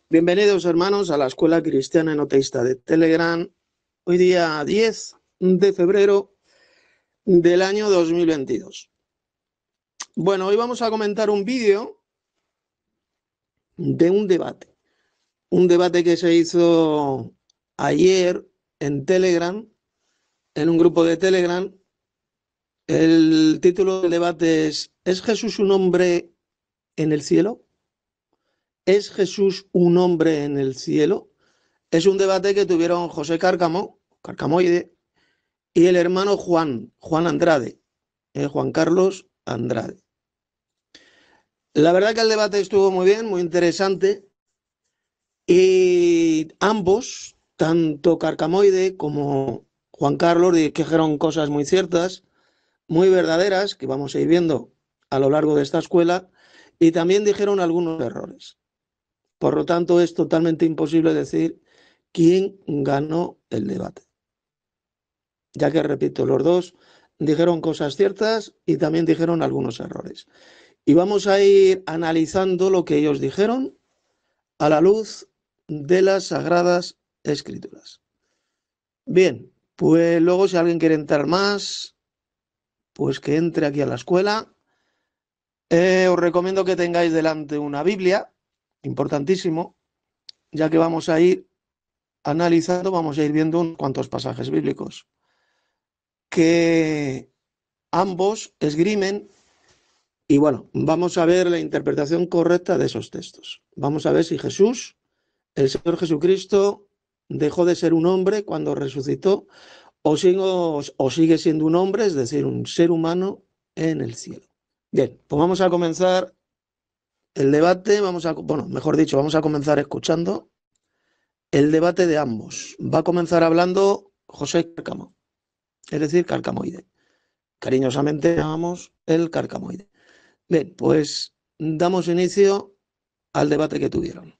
Bienvenidos, hermanos, a la Escuela Cristiana Enoteísta de Telegram. Hoy día 10 de febrero del año 2022. Bueno, hoy vamos a comentar un vídeo de un debate que se hizo ayer en Telegram, en un grupo de Telegram. El título del debate ¿Es Jesús un hombre en el cielo? ¿Es Jesús un hombre en el cielo? Es un debate que tuvieron José Carcamoide, y el hermano Juan Andrade, Juan Carlos Andrade. La verdad que el debate estuvo muy bien, muy interesante, y ambos, tanto Carcamoide como Juan Carlos, dijeron cosas muy ciertas, muy verdaderas, que vamos a ir viendo a lo largo de esta escuela, y también dijeron algunos errores. Por lo tanto, es totalmente imposible decir quién ganó el debate, ya que, repito, los dos dijeron cosas ciertas y también dijeron algunos errores. Y vamos a ir analizando lo que ellos dijeron a la luz de las Sagradas Escrituras. Bien, pues luego si alguien quiere entrar más, pues que entre aquí a la escuela. Os recomiendo que tengáis delante una Biblia, importantísimo, ya que vamos a ir analizando, vamos a ir viendo unos cuantos pasajes bíblicos que ambos esgrimen. Y bueno, vamos a ver la interpretación correcta de esos textos. Vamos a ver si Jesús, el Señor Jesucristo, dejó de ser un hombre cuando resucitó o sigue siendo un hombre, es decir, un ser humano en el cielo. Bien, pues vamos a comenzar el debate, vamos a comenzar escuchando el debate de ambos. Va a comenzar hablando José Cárcamo, es decir, Carcamoide. Cariñosamente llamamos el Carcamoide. Bien, pues damos inicio al debate que tuvieron.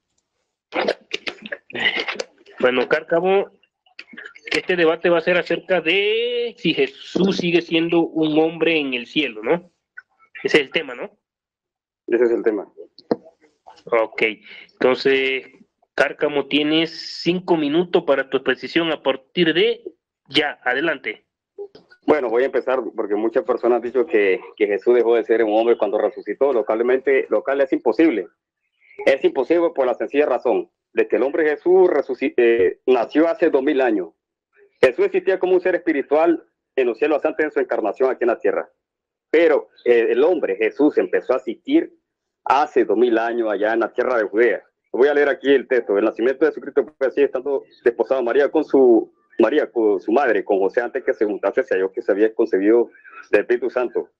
Bueno, Cárcamo, este debate va a ser acerca de si Jesús sigue siendo un hombre en el cielo, ¿no? Ese es el tema, ¿no? Ese es el tema. Ok, entonces, Cárcamo, tienes 5 minutos para tu exposición a partir de ya. Adelante. Bueno, voy a empezar porque muchas personas han dicho que Jesús dejó de ser un hombre cuando resucitó. Local es imposible. Es imposible por la sencilla razón de que el hombre Jesús nació hace 2000 años. Jesús existía como un ser espiritual en los cielos antes de su encarnación aquí en la tierra. Pero el hombre Jesús empezó a existir hace 2000 años allá en la tierra de Judea. Voy a leer aquí el texto. El nacimiento de Jesucristo fue así, estando desposado María con su madre, con José, antes que se juntase, se halló que se había concebido del Espíritu Santo.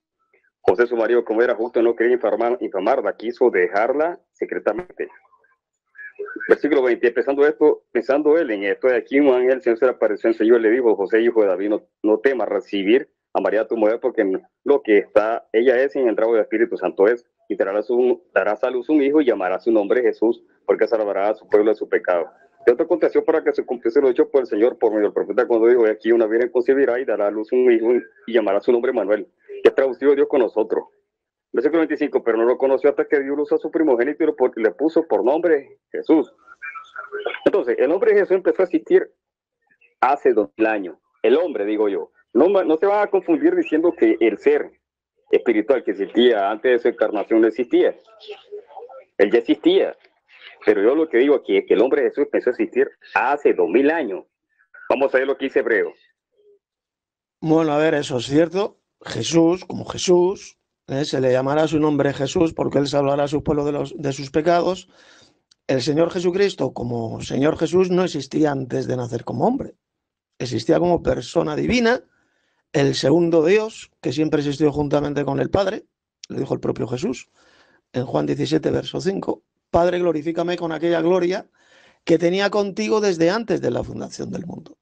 José, su marido, como era justo, no quería infamarla, quiso dejarla secretamente. Versículo 20, pensando él en esto, de aquí un ángel del Señor se le apareció, el Señor le dijo: José, hijo de David, no temas recibir a María tu mujer, porque lo que ella es engendrado del Espíritu Santo es, y darás a luz un hijo y llamará su nombre Jesús, porque salvará a su pueblo de su pecado. Esto aconteció para que se cumpliese lo dicho por el Señor por medio del profeta, cuando dijo: aquí una virgen concebirá y dará a luz un hijo y llamará su nombre Manuel, que es traducido Dios con nosotros. Versículo 25, pero no lo conoció hasta que dio luz a su primogénito y le puso por nombre Jesús. Entonces, el nombre de Jesús empezó a existir hace 2000 años. El hombre, digo yo. No se van a confundir diciendo que el ser espiritual que existía antes de su encarnación no existía. Él ya existía. Pero yo lo que digo aquí es que el hombre de Jesús empezó a existir hace 2000 años. Vamos a ver lo que dice Hebreo. Bueno, a ver, eso es cierto. Jesús, como Jesús, se le llamará su nombre Jesús porque él salvará a su pueblo de sus pecados. El Señor Jesucristo, como Señor Jesús, no existía antes de nacer como hombre. Existía como persona divina, el segundo Dios, que siempre existió juntamente con el Padre, le dijo el propio Jesús en Juan 17, verso 5. Padre, glorifícame con aquella gloria que tenía contigo desde antes de la fundación del mundo.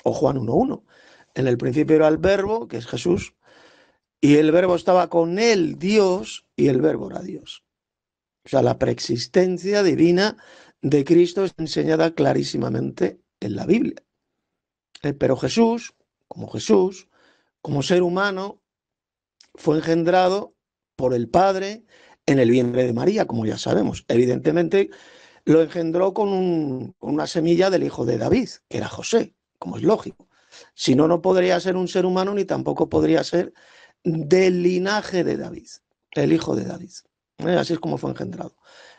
O Juan 1:1. En el principio era el Verbo, que es Jesús, y el Verbo estaba con él, Dios, y el Verbo era Dios. O sea, la preexistencia divina de Cristo es enseñada clarísimamente en la Biblia. Pero Jesús, como ser humano, fue engendrado por el Padre en el vientre de María, como ya sabemos. Evidentemente lo engendró con una semilla del hijo de David, que era José, como es lógico. Si no, no podría ser un ser humano ni tampoco podría ser del linaje de David, el hijo de David. Así es como fue engendrado.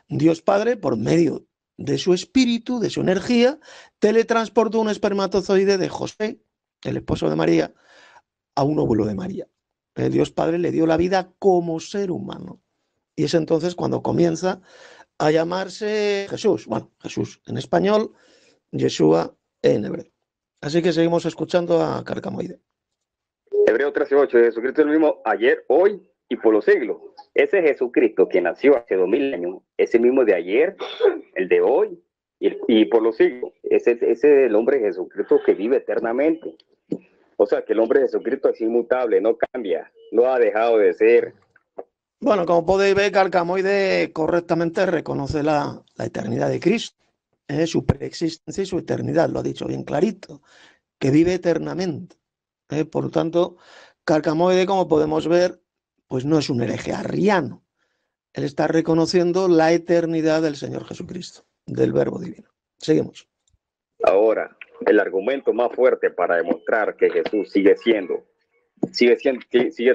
Dios Padre, por medio de su espíritu, de su energía, teletransportó un espermatozoide de José, el esposo de María, a un óvulo de María. Dios Padre le dio la vida como ser humano. Y es entonces cuando comienza a llamarse Jesús. Bueno, Jesús en español, Yeshua en hebreo. Así que seguimos escuchando a Carcamoide. Hebreo 13:8, Jesucristo es el mismo ayer, hoy y por los siglos. Ese Jesucristo que nació hace 2000 años, es el mismo de ayer, el de hoy y por los siglos. Ese es el hombre Jesucristo que vive eternamente. O sea, que el hombre Jesucristo es inmutable, no cambia, no ha dejado de ser. Bueno, como podéis ver, Carcamoide correctamente reconoce la eternidad de Cristo, su preexistencia y su eternidad, lo ha dicho bien clarito, que vive eternamente. Por lo tanto, Carcamoide, como podemos ver, pues no es un hereje arriano. Él está reconociendo la eternidad del Señor Jesucristo, del Verbo Divino. Seguimos. Ahora, el argumento más fuerte para demostrar que Jesús sigue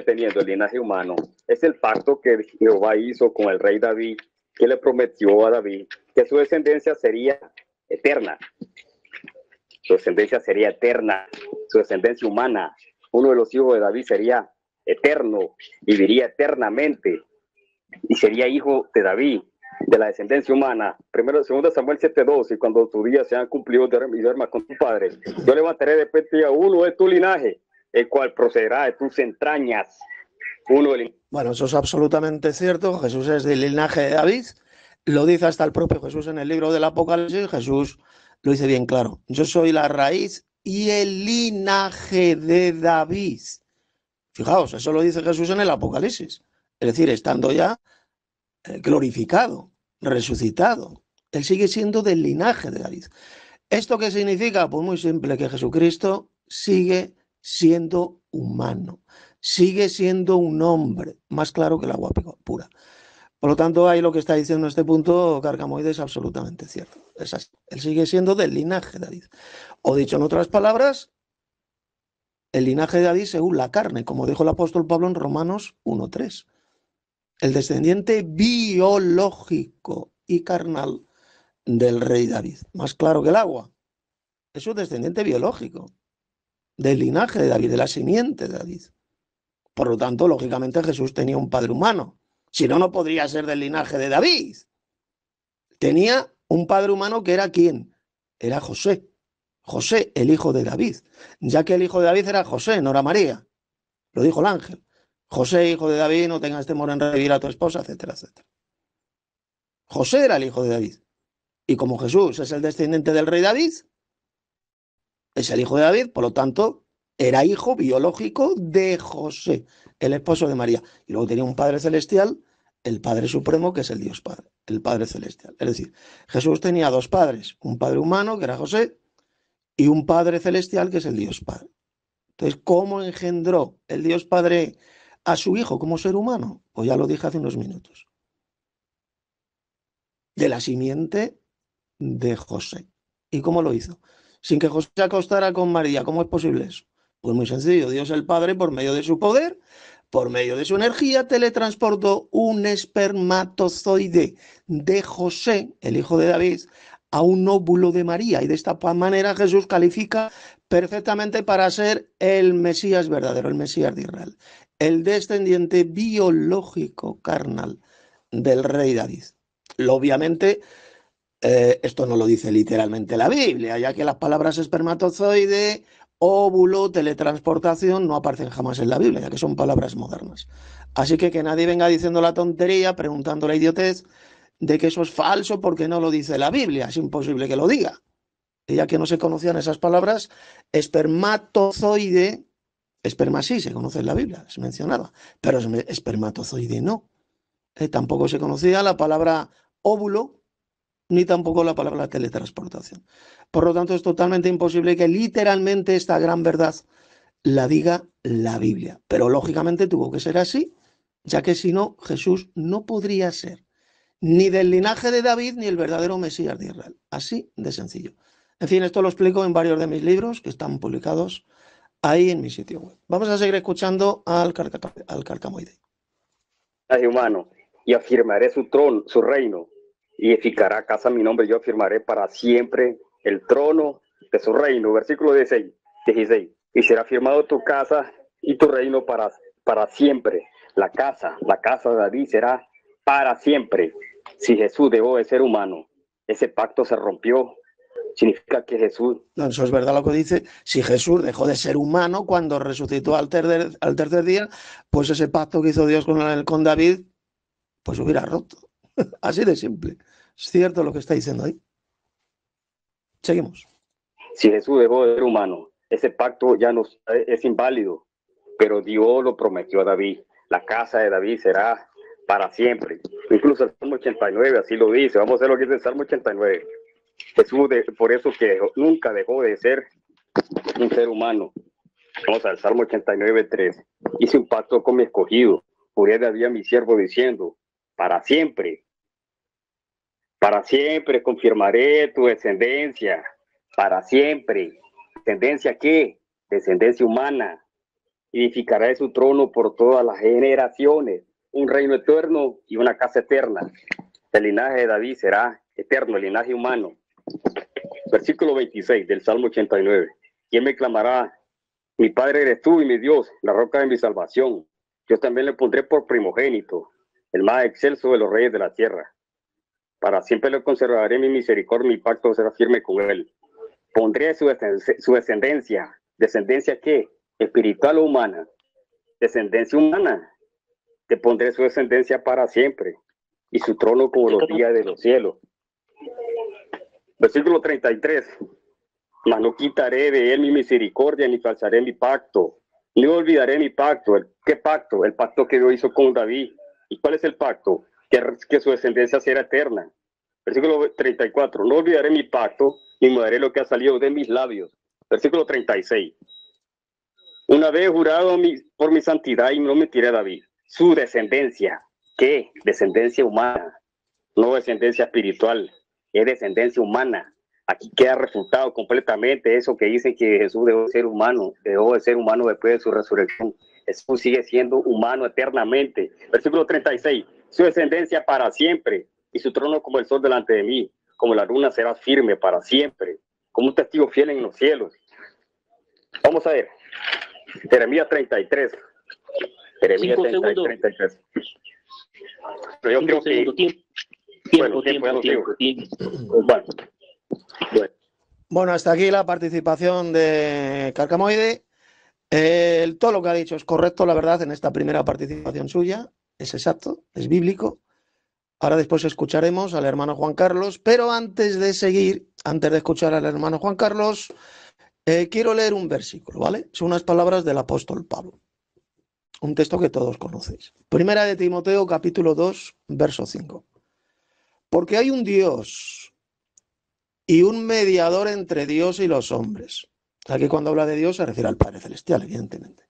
teniendo el linaje humano, es el pacto que Jehová hizo con el rey David, que le prometió a David que su descendencia sería eterna. Su descendencia sería eterna, su descendencia humana. Uno de los hijos de David sería eterno, viviría eternamente y sería hijo de David, de la descendencia humana. Primero, 2 Samuel 7:2, y cuando tus días sean cumplidos y duermas con tu padre, yo levantaré después de ti a uno de tu linaje, el cual procederá de tus entrañas. Bueno, eso es absolutamente cierto. Jesús es del linaje de David. Lo dice hasta el propio Jesús en el libro del Apocalipsis. Jesús lo dice bien claro. Yo soy la raíz y el linaje de David. Fijaos, eso lo dice Jesús en el Apocalipsis. Es decir, estando ya glorificado, resucitado. Él sigue siendo del linaje de David. ¿Esto qué significa? Pues muy simple, que Jesucristo sigue siendo humano, sigue siendo un hombre, más claro que el agua pura. Por lo tanto, ahí lo que está diciendo en este punto Carcamoide es absolutamente cierto. Es así. Él sigue siendo del linaje de David. O dicho en otras palabras, el linaje de David según la carne, como dijo el apóstol Pablo en Romanos 1:3. El descendiente biológico y carnal del rey David. Más claro que el agua. Es un descendiente biológico del linaje de David, de la simiente de David. Por lo tanto, lógicamente Jesús tenía un padre humano. Si no, no podría ser del linaje de David. Tenía un padre humano que era ¿quién? Era José. José, el hijo de David. Ya que el hijo de David era José, no era María. Lo dijo el ángel. José, hijo de David, no tengas temor en revivir a tu esposa, etcétera, etcétera. José era el hijo de David. Y como Jesús es el descendiente del rey David, es el hijo de David, por lo tanto, era hijo biológico de José, el esposo de María. Y luego tenía un Padre Celestial, el Padre Supremo, que es el Dios Padre, el Padre Celestial. Es decir, Jesús tenía dos padres, un Padre humano, que era José, y un Padre Celestial, que es el Dios Padre. Entonces, ¿cómo engendró el Dios Padre a su hijo como ser humano? Pues ya lo dije hace unos minutos. De la simiente de José. ¿Y cómo lo hizo? Sin que José se acostara con María. ¿Cómo es posible eso? Pues muy sencillo. Dios el Padre, por medio de su poder, por medio de su energía, teletransportó un espermatozoide de José, el hijo de David, a un óvulo de María. Y de esta manera Jesús califica perfectamente para ser el Mesías verdadero, el Mesías de Israel, el descendiente biológico carnal del rey David. Obviamente, esto no lo dice literalmente la Biblia, ya que las palabras espermatozoide, óvulo, teletransportación no aparecen jamás en la Biblia, ya que son palabras modernas. Así que nadie venga diciendo la tontería, preguntando la idiotez de que eso es falso porque no lo dice la Biblia. Es imposible que lo diga. Y ya que no se conocían esas palabras, espermatozoide, esperma sí se conoce en la Biblia, se mencionaba, pero espermatozoide no. Tampoco se conocía la palabra óvulo, ni tampoco la palabra teletransportación. Por lo tanto, es totalmente imposible que literalmente esta gran verdad la diga la Biblia. Pero lógicamente tuvo que ser así, ya que si no, Jesús no podría ser ni del linaje de David ni el verdadero Mesías de Israel. Así de sencillo. En fin, esto lo explico en varios de mis libros que están publicados ahí en mi sitio web. Vamos a seguir escuchando al Carcamoide. Humano, y afirmaré su trono, su reino, y edificará casa mi nombre, yo afirmaré para siempre el trono de su reino. Versículo 16. Y será firmado tu casa y tu reino para siempre. La casa de David será para siempre. Si Jesús dejó de ser humano, ese pacto se rompió. Significa que Jesús... No, eso es verdad lo que dice. Si Jesús dejó de ser humano cuando resucitó al tercer día, pues ese pacto que hizo Dios con David, pues hubiera roto. Así de simple. Es cierto lo que está diciendo ahí. Seguimos. Si Jesús dejó de ser humano, ese pacto ya no es inválido, pero Dios lo prometió a David. La casa de David será para siempre. Incluso el Salmo 89 así lo dice. Vamos a ver lo que dice el Salmo 89. Jesús, por eso que nunca dejó de ser un ser humano. Vamos al Salmo 89:3. Hice un pacto con mi escogido. Juré de David a mi siervo diciendo, para siempre confirmaré tu descendencia. Para siempre. ¿Descendencia qué? Descendencia humana. Edificará su trono por todas las generaciones. Un reino eterno y una casa eterna. El linaje de David será eterno, el linaje humano. Versículo 26 del Salmo 89. ¿Quién me clamará? Mi Padre eres tú y mi Dios, la roca de mi salvación. Yo también le pondré por primogénito, el más excelso de los reyes de la tierra. Para siempre le conservaré mi misericordia, mi pacto será firme con él. Pondré su descendencia. ¿Descendencia qué? Espiritual o humana. Descendencia humana. Te pondré su descendencia para siempre y su trono como los días de los cielos. Versículo 33. Mas no quitaré de él mi misericordia ni falsaré mi pacto. Ni olvidaré mi pacto. ¿Qué pacto? El pacto que Dios hizo con David. ¿Y cuál es el pacto? Que su descendencia será eterna. Versículo 34. No olvidaré mi pacto ni mudaré lo que ha salido de mis labios. Versículo 36. Una vez jurado por mi santidad y no mentiré a David. Su descendencia. ¿Qué? Descendencia humana. No descendencia espiritual. Es descendencia humana. Aquí queda refutado completamente eso que dice que Jesús dejó de ser humano después de su resurrección. Jesús sigue siendo humano eternamente. Versículo 36. Su descendencia para siempre y su trono como el sol delante de mí. Como la luna será firme para siempre. Como un testigo fiel en los cielos. Vamos a ver. Jeremías 33. Jeremías 33. Pero yo creo que... Tiempo. Bueno, hasta aquí la participación de Carcamoide. Todo lo que ha dicho es correcto, la verdad, en esta primera participación suya. Es exacto, es bíblico. Ahora después escucharemos al hermano Juan Carlos, pero antes de escuchar al hermano Juan Carlos, quiero leer un versículo, ¿vale? Son unas palabras del apóstol Pablo. Un texto que todos conocéis. Primera de Timoteo, capítulo 2, verso 5. Porque hay un Dios y un mediador entre Dios y los hombres. Aquí cuando habla de Dios se refiere al Padre Celestial, evidentemente.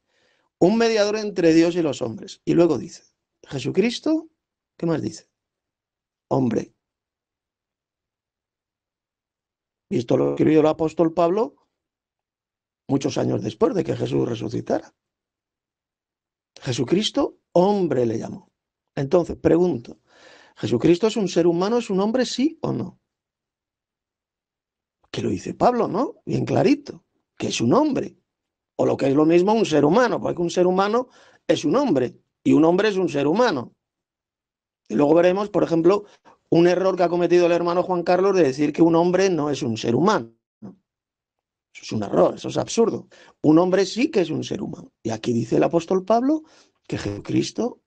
Un mediador entre Dios y los hombres. Y luego dice, Jesucristo, ¿qué más dice? Hombre. Y esto lo escribió el apóstol Pablo muchos años después de que Jesús resucitara. Jesucristo, hombre le llamó. Entonces, pregunto, ¿Jesucristo es un ser humano, es un hombre, sí o no? Que lo dice Pablo, ¿no? Bien clarito, que es un hombre. O lo que es lo mismo un ser humano, porque un ser humano es un hombre y un hombre es un ser humano. Y luego veremos, por ejemplo, un error que ha cometido el hermano Juan Carlos de decir que un hombre no es un ser humano. Eso es un error, eso es absurdo. Un hombre sí que es un ser humano. Y aquí dice el apóstol Pablo que Jesucristo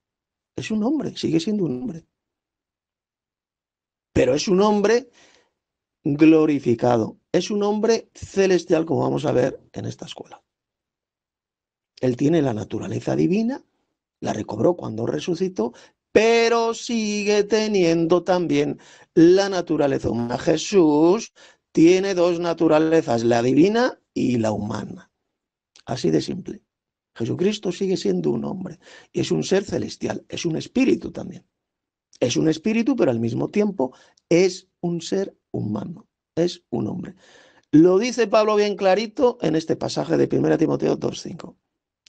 es un hombre, sigue siendo un hombre. Pero es un hombre glorificado, es un hombre celestial, como vamos a ver en esta escuela. Él tiene la naturaleza divina, la recobró cuando resucitó, pero sigue teniendo también la naturaleza humana. Jesús tiene dos naturalezas, la divina y la humana. Así de simple. Jesucristo sigue siendo un hombre y es un ser celestial, es un espíritu también. Es un espíritu, pero al mismo tiempo es un ser humano, es un hombre. Lo dice Pablo bien clarito en este pasaje de 1 Timoteo 2:5.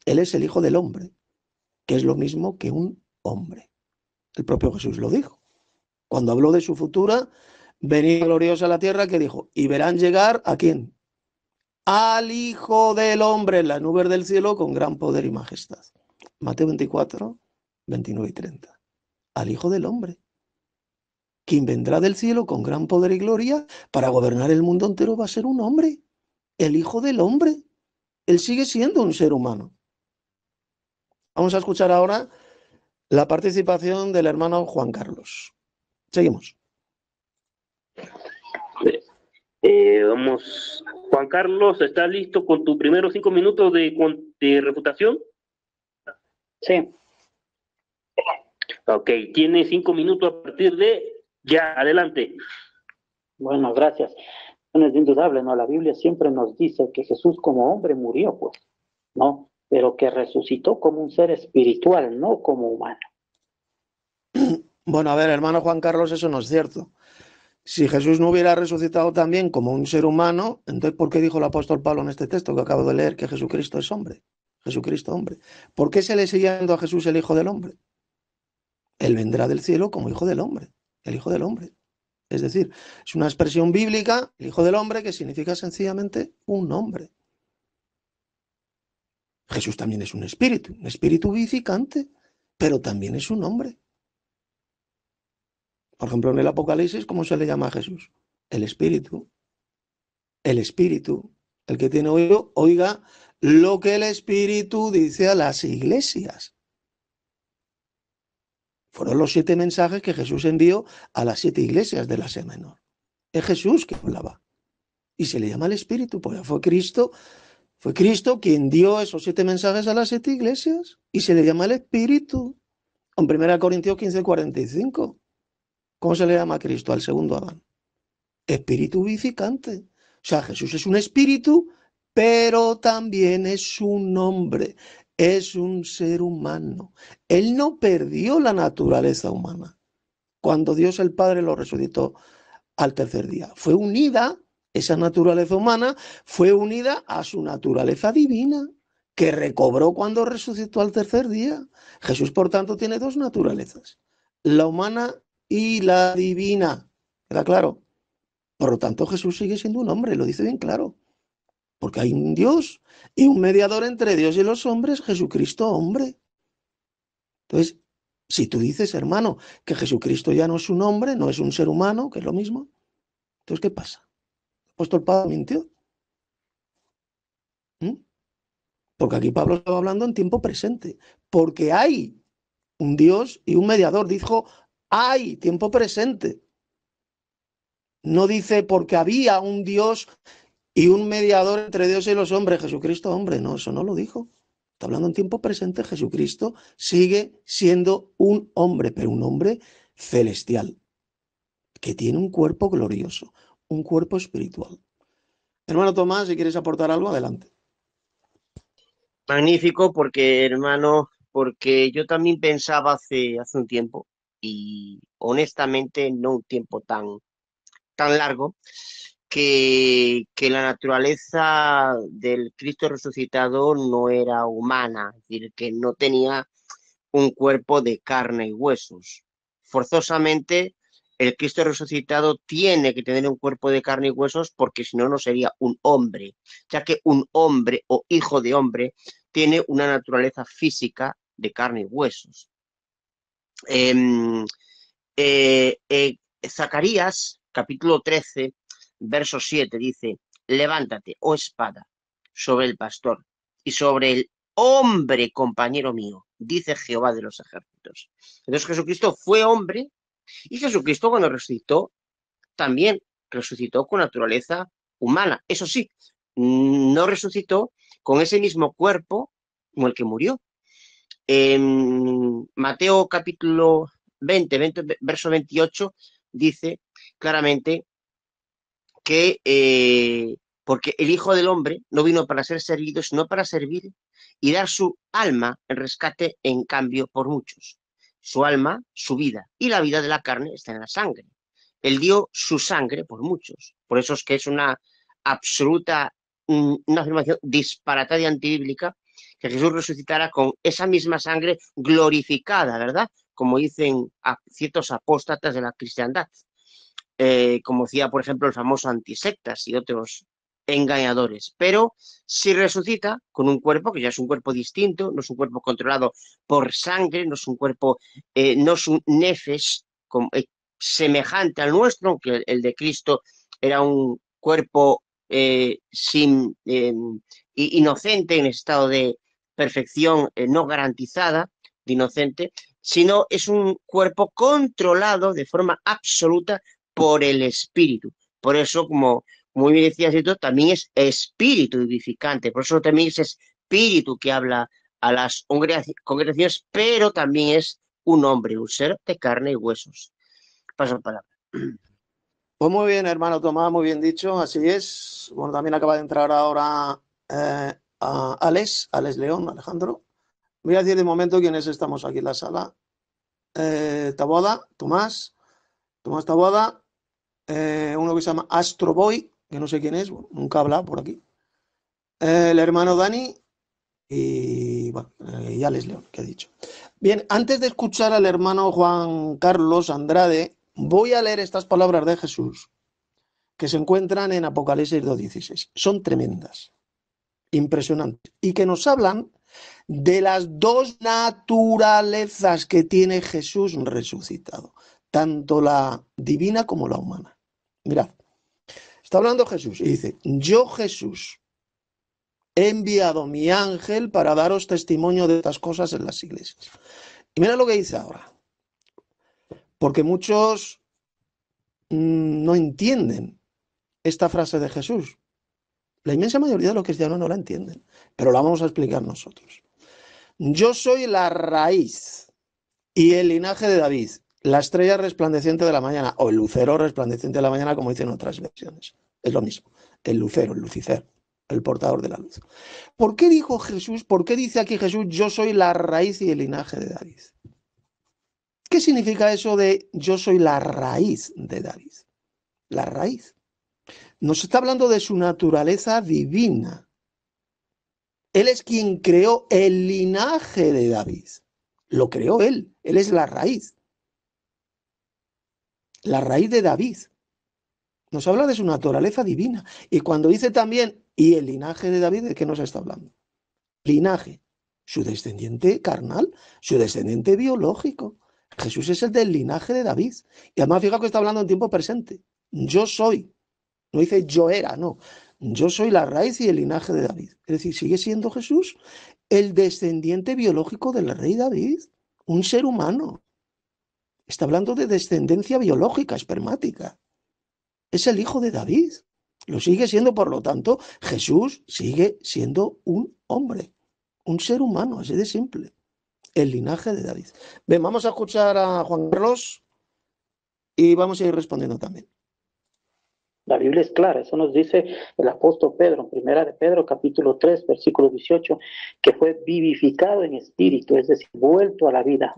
Él es el Hijo del Hombre, que es lo mismo que un hombre. El propio Jesús lo dijo. Cuando habló de su futura venida gloriosa a la tierra, que dijo, y verán llegar ¿a quién? Al Hijo del Hombre en las nubes del cielo con gran poder y majestad. Mateo 24, 29 y 30. Al Hijo del Hombre, quien vendrá del cielo con gran poder y gloria para gobernar el mundo entero, va a ser un hombre, el Hijo del Hombre. Él sigue siendo un ser humano. Vamos a escuchar ahora la participación del hermano Juan Carlos. Seguimos. Vamos, Juan Carlos, ¿estás listo con tus primeros 5 minutos de refutación? Sí. Ok, tiene 5 minutos a partir de ya, adelante. Bueno, gracias. Bueno, es indudable, ¿no? La Biblia siempre nos dice que Jesús como hombre murió, pues, ¿no? Pero que resucitó como un ser espiritual, no como humano. Bueno, a ver, hermano Juan Carlos, eso no es cierto. Si Jesús no hubiera resucitado también como un ser humano, entonces ¿por qué dijo el apóstol Pablo en este texto que acabo de leer que Jesucristo es hombre? Jesucristo hombre. ¿Por qué se le sigue llamando a Jesús el Hijo del Hombre? Él vendrá del cielo como Hijo del Hombre, el Hijo del Hombre. Es decir, es una expresión bíblica, el Hijo del Hombre, que significa sencillamente un hombre. Jesús también es un espíritu vivificante, pero también es un hombre. Por ejemplo, en el Apocalipsis, ¿cómo se le llama a Jesús? El espíritu. El espíritu. El que tiene oído, oiga lo que el espíritu dice a las iglesias. Fueron los 7 mensajes que Jesús envió a las 7 iglesias de la Asia Menor. Es Jesús que hablaba. Y se le llama el espíritu, porque fue Cristo quien dio esos 7 mensajes a las 7 iglesias. Y se le llama el espíritu. En 1 Corintios 15:45. ¿Cómo se le llama a Cristo? Al segundo Adán. Espíritu vivificante. O sea, Jesús es un espíritu, pero también es un hombre, es un ser humano. Él no perdió la naturaleza humana. Cuando Dios el Padre lo resucitó al tercer día, fue unida, esa naturaleza humana fue unida a su naturaleza divina, que recobró cuando resucitó al tercer día. Jesús, por tanto, tiene 2 naturalezas, la humana y la divina. ¿Queda claro? Por lo tanto, Jesús sigue siendo un hombre, lo dice bien claro. Porque hay un Dios y un mediador entre Dios y los hombres, Jesucristo hombre. Entonces, si tú dices, hermano, que Jesucristo ya no es un hombre, no es un ser humano, que es lo mismo, entonces, ¿qué pasa? ¿El apóstol Pablo mintió? ¿Mm? Porque aquí Pablo estaba hablando en tiempo presente. Porque hay un Dios y un mediador. Dijo, hay tiempo presente. No dice porque había un Dios y un mediador entre Dios y los hombres, Jesucristo hombre. No, eso no lo dijo. Está hablando en tiempo presente. Jesucristo sigue siendo un hombre, pero un hombre celestial, que tiene un cuerpo glorioso, un cuerpo espiritual. Hermano Tomás, si quieres aportar algo, adelante. Magnífico, porque hermano, porque yo también pensaba hace un tiempo, y honestamente no un tiempo tan largo, que la naturaleza del Cristo resucitado no era humana, es decir, que no tenía un cuerpo de carne y huesos. Forzosamente, el Cristo resucitado tiene que tener un cuerpo de carne y huesos porque si no, no sería un hombre, ya que un hombre o hijo de hombre tiene una naturaleza física de carne y huesos. Zacarías, capítulo 13, verso 7, dice, levántate, oh espada, sobre el pastor y sobre el hombre compañero mío, dice Jehová de los ejércitos. Entonces Jesucristo fue hombre y Jesucristo cuando resucitó también resucitó con naturaleza humana. Eso sí, no resucitó con ese mismo cuerpo como el que murió. En Mateo capítulo 20, verso 28 dice claramente que porque el Hijo del Hombre no vino para ser servido, sino para servir y dar su alma en rescate en cambio por muchos. Su alma, su vida, y la vida de la carne está en la sangre. Él dio su sangre por muchos. Por eso es que es una absoluta, una afirmación disparatada y antibíblica, que Jesús resucitara con esa misma sangre glorificada, ¿verdad? Como dicen ciertos apóstatas de la cristiandad. Como decía, por ejemplo, el famoso antisectas y otros engañadores. Pero si resucita con un cuerpo que ya es un cuerpo distinto, no es un cuerpo controlado por sangre, no es un cuerpo, no es un nefes semejante al nuestro, aunque el de Cristo era un cuerpo inocente, en estado de perfección no garantizada, de inocente, sino es un cuerpo controlado de forma absoluta por el Espíritu. Por eso, como muy bien decías, también es espíritu vivificante, por eso también es espíritu que habla a las congregaciones, pero también es un hombre, un ser de carne y huesos. Paso la palabra. Pues muy bien, hermano Tomás, muy bien dicho, así es. Bueno, también acaba de entrar ahora a Alex León, Alejandro. Voy a decir de momento quiénes estamos aquí en la sala. Taboada, Tomás Taboada, uno que se llama Astro Boy, que no sé quién es, bueno, nunca ha hablado por aquí. El hermano Dani y, bueno, y Alex León, que he dicho. Bien, antes de escuchar al hermano Juan Carlos Andrade, voy a leer estas palabras de Jesús que se encuentran en Apocalipsis 2:16. Son tremendas, impresionantes, y que nos hablan de las dos naturalezas que tiene Jesús resucitado, tanto la divina como la humana. Mirad, está hablando Jesús y dice: yo, Jesús, he enviado mi ángel para daros testimonio de estas cosas en las iglesias. Y mira lo que dice ahora, porque muchos no entienden esta frase de Jesús. La inmensa mayoría de los cristianos no la entienden, pero la vamos a explicar nosotros. Yo soy la raíz y el linaje de David, la estrella resplandeciente de la mañana, o el lucero resplandeciente de la mañana, como dicen otras versiones. Es lo mismo, el lucero, el Lucifer, el portador de la luz. ¿Por qué dijo Jesús, por qué dice aquí Jesús, yo soy la raíz y el linaje de David? ¿Qué significa eso de yo soy la raíz de David? La raíz. Nos está hablando de su naturaleza divina. Él es quien creó el linaje de David. Lo creó él. Él es la raíz. La raíz de David. Nos habla de su naturaleza divina. Y cuando dice también, y el linaje de David, ¿de qué nos está hablando? Linaje. Su descendiente carnal, su descendiente biológico. Jesús es el del linaje de David. Y además, fijaos que está hablando en tiempo presente. Yo soy. No dice yo era, no. Yo soy la raíz y el linaje de David. Es decir, sigue siendo Jesús el descendiente biológico del rey David, un ser humano. Está hablando de descendencia biológica, espermática. Es el hijo de David. Lo sigue siendo, por lo tanto, Jesús sigue siendo un hombre, un ser humano, así de simple. El linaje de David. Ven, vamos a escuchar a Juan Carlos y vamos a ir respondiendo también. La Biblia es clara, eso nos dice el apóstol Pedro, en Primera de Pedro, capítulo 3, versículo 18, que fue vivificado en espíritu, es decir, vuelto a la vida.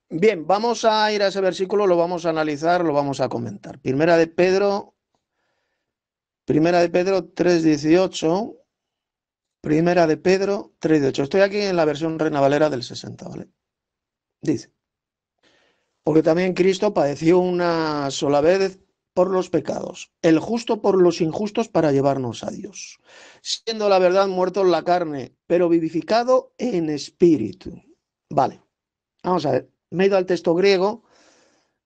Bien, vamos a ir a ese versículo, lo vamos a analizar, lo vamos a comentar. Primera de Pedro 3:18. Primera de Pedro 3:18. Estoy aquí en la versión Reina Valera del 60, ¿vale? Dice: porque también Cristo padeció una sola vez por los pecados, el justo por los injustos, para llevarnos a Dios, siendo la verdad muerto en la carne, pero vivificado en espíritu. Vale, vamos a ver, me he ido al texto griego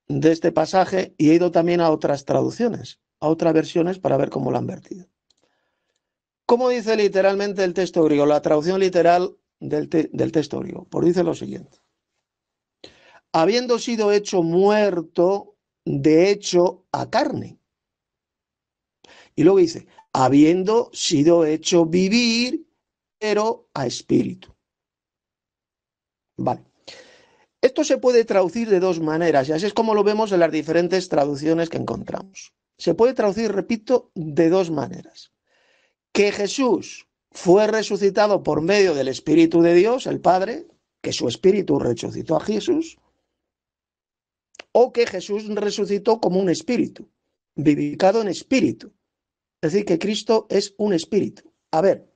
de este pasaje y he ido también a otras traducciones, a otras versiones, para ver cómo lo han vertido. ¿Cómo dice literalmente el texto griego? La traducción literal del texto griego, pues dice lo siguiente: habiendo sido hecho muerto, de hecho, a carne. Y luego dice, habiendo sido hecho vivir, pero a espíritu. Vale. Esto se puede traducir de dos maneras, y así es como lo vemos en las diferentes traducciones que encontramos. Se puede traducir, repito, de dos maneras. que Jesús fue resucitado por medio del Espíritu de Dios, el Padre, que su Espíritu resucitó a Jesús, o que Jesús resucitó como un espíritu, vivificado en espíritu. Es decir, que Cristo es un espíritu. A ver,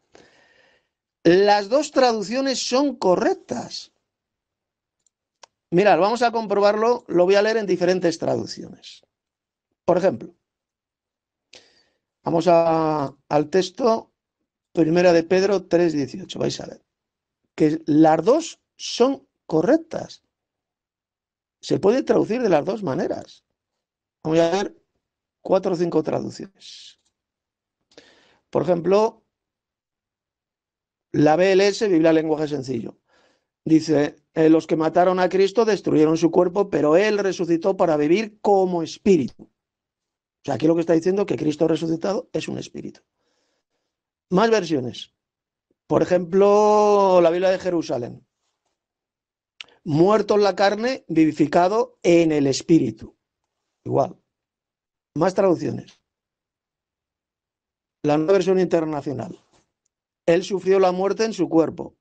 las dos traducciones son correctas. Mirad, vamos a comprobarlo, lo voy a leer en diferentes traducciones. Por ejemplo, vamos al texto, primera de Pedro 3:18, vais a ver, que las dos son correctas. Se puede traducir de las dos maneras. Vamos a ver 4 o 5 traducciones. Por ejemplo, la BLS, Biblia Lenguaje Sencillo, dice, los que mataron a Cristo destruyeron su cuerpo, pero Él resucitó para vivir como espíritu. O sea, aquí lo que está diciendo es que Cristo resucitado es un espíritu. Más versiones. Por ejemplo, la Biblia de Jerusalén. Muerto en la carne, vivificado en el espíritu. Igual. Más traducciones. La nueva versión internacional. Él sufrió la muerte en su cuerpo,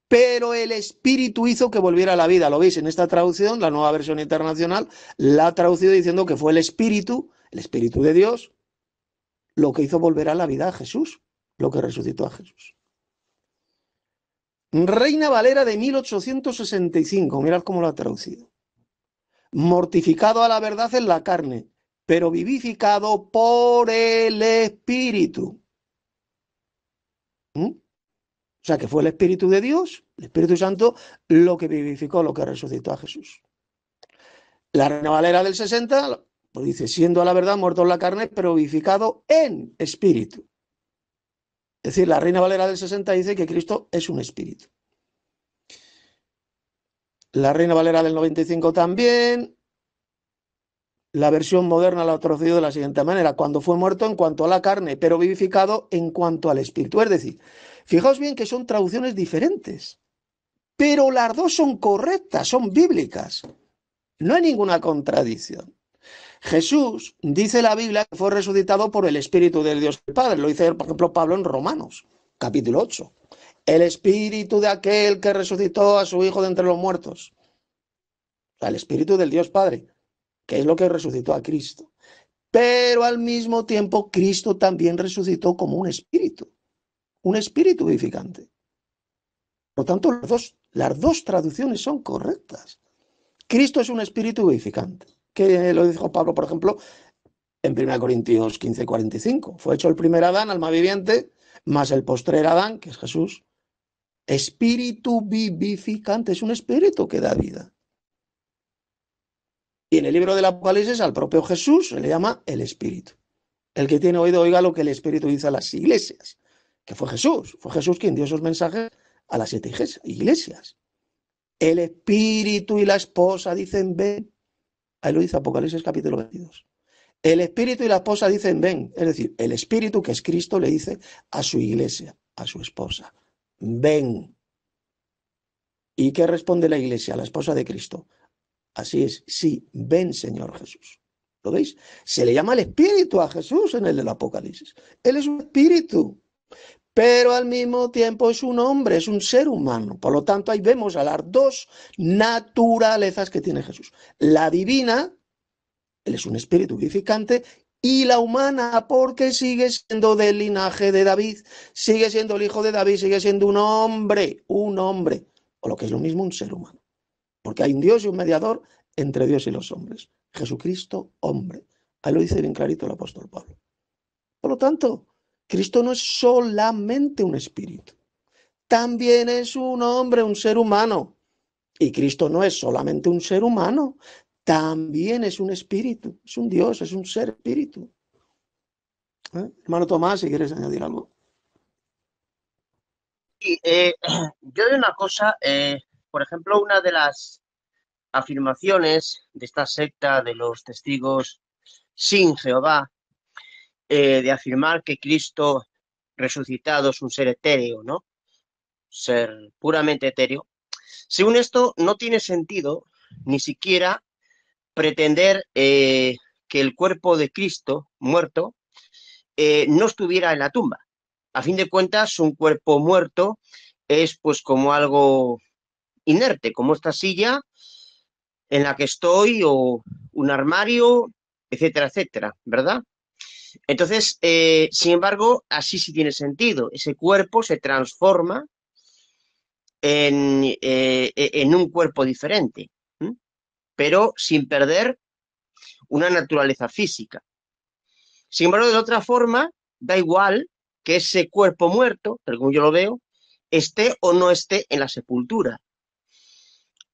pero el espíritu hizo que volviera a la vida. Lo veis en esta traducción, la nueva versión internacional la ha traducido diciendo que fue el espíritu de Dios, lo que hizo volver a la vida a Jesús, lo que resucitó a Jesús. Reina Valera de 1865, mirad cómo lo ha traducido. Mortificado a la verdad en la carne, pero vivificado por el Espíritu. O sea, que fue el Espíritu de Dios, el Espíritu Santo, lo que vivificó, lo que resucitó a Jesús. La Reina Valera del 60, pues dice, siendo a la verdad muerto en la carne, pero vivificado en espíritu. Es decir, la Reina Valera del 60 dice que Cristo es un espíritu. La Reina Valera del 95 también. La versión moderna la ha traducido de la siguiente manera: cuando fue muerto en cuanto a la carne, pero vivificado en cuanto al espíritu. Es decir, fijaos bien que son traducciones diferentes, pero las dos son correctas, son bíblicas. No hay ninguna contradicción. Jesús, dice la Biblia, que fue resucitado por el Espíritu del Dios el Padre. Lo dice, por ejemplo, Pablo en Romanos, capítulo 8. El Espíritu de aquel que resucitó a su Hijo de entre los muertos. O sea, el Espíritu del Dios Padre, que es lo que resucitó a Cristo. Pero al mismo tiempo, Cristo también resucitó como un espíritu vivificante. Por lo tanto, las dos traducciones son correctas. Cristo es un espíritu vivificante, que lo dijo Pablo, por ejemplo, en 1 Corintios 15:45. Fue hecho el primer Adán, alma viviente, más el postrer Adán, que es Jesús. Espíritu vivificante, es un espíritu que da vida. Y en el libro del Apocalipsis al propio Jesús se le llama el Espíritu. El que tiene oído oiga lo que el Espíritu dice a las iglesias, que fue Jesús quien dio esos mensajes a las 7 iglesias. El Espíritu y la esposa dicen ven. Ahí lo dice Apocalipsis capítulo 22. El Espíritu y la esposa dicen ven. Es decir, el Espíritu, que es Cristo, le dice a su iglesia, a su esposa, ven. ¿Y qué responde la iglesia, la esposa de Cristo? Así es, sí, ven Señor Jesús. ¿Lo veis? Se le llama el Espíritu a Jesús en el del Apocalipsis. Él es un espíritu, pero al mismo tiempo es un hombre, es un ser humano. Por lo tanto, ahí vemos a las dos naturalezas que tiene Jesús. La divina, él es un espíritu vivificante, y la humana, porque sigue siendo del linaje de David, sigue siendo el hijo de David, sigue siendo un hombre, o lo que es lo mismo, un ser humano. Porque hay un Dios y un mediador entre Dios y los hombres. Jesucristo, hombre. Ahí lo dice bien clarito el apóstol Pablo. Por lo tanto, Cristo no es solamente un espíritu. También es un hombre, un ser humano. Y Cristo no es solamente un ser humano. También es un espíritu. Es un Dios, es un ser espíritu. Hermano Tomás, si quieres añadir algo. Sí, yo de una cosa, por ejemplo, una de las afirmaciones de esta secta de los testigos sin Jehová, de afirmar que Cristo resucitado es un ser etéreo, ¿no? Ser puramente etéreo. Según esto, no tiene sentido ni siquiera pretender que el cuerpo de Cristo muerto no estuviera en la tumba. A fin de cuentas, un cuerpo muerto es pues como algo inerte, como esta silla en la que estoy o un armario, etcétera, etcétera, ¿verdad? Entonces, sin embargo, así sí tiene sentido. Ese cuerpo se transforma en un cuerpo diferente, ¿m? Pero sin perder una naturaleza física. Sin embargo, de otra forma, da igual que ese cuerpo muerto, tal como yo lo veo, esté o no esté en la sepultura.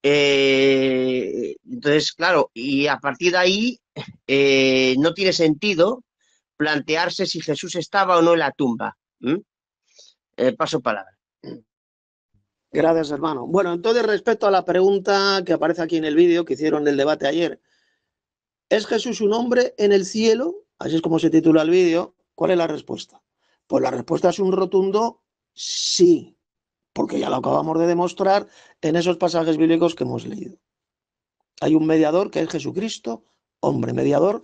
Entonces, claro, y a partir de ahí no tiene sentido plantearse si Jesús estaba o no en la tumba. Paso palabra. Gracias, hermano. Bueno, entonces, respecto a la pregunta que aparece aquí en el vídeo que hicieron del debate ayer, ¿es Jesús un hombre en el cielo? Así es como se titula el vídeo. ¿Cuál es la respuesta? Pues la respuesta es un rotundo sí, porque ya lo acabamos de demostrar en esos pasajes bíblicos que hemos leído. Hay un mediador que es Jesucristo, hombre, mediador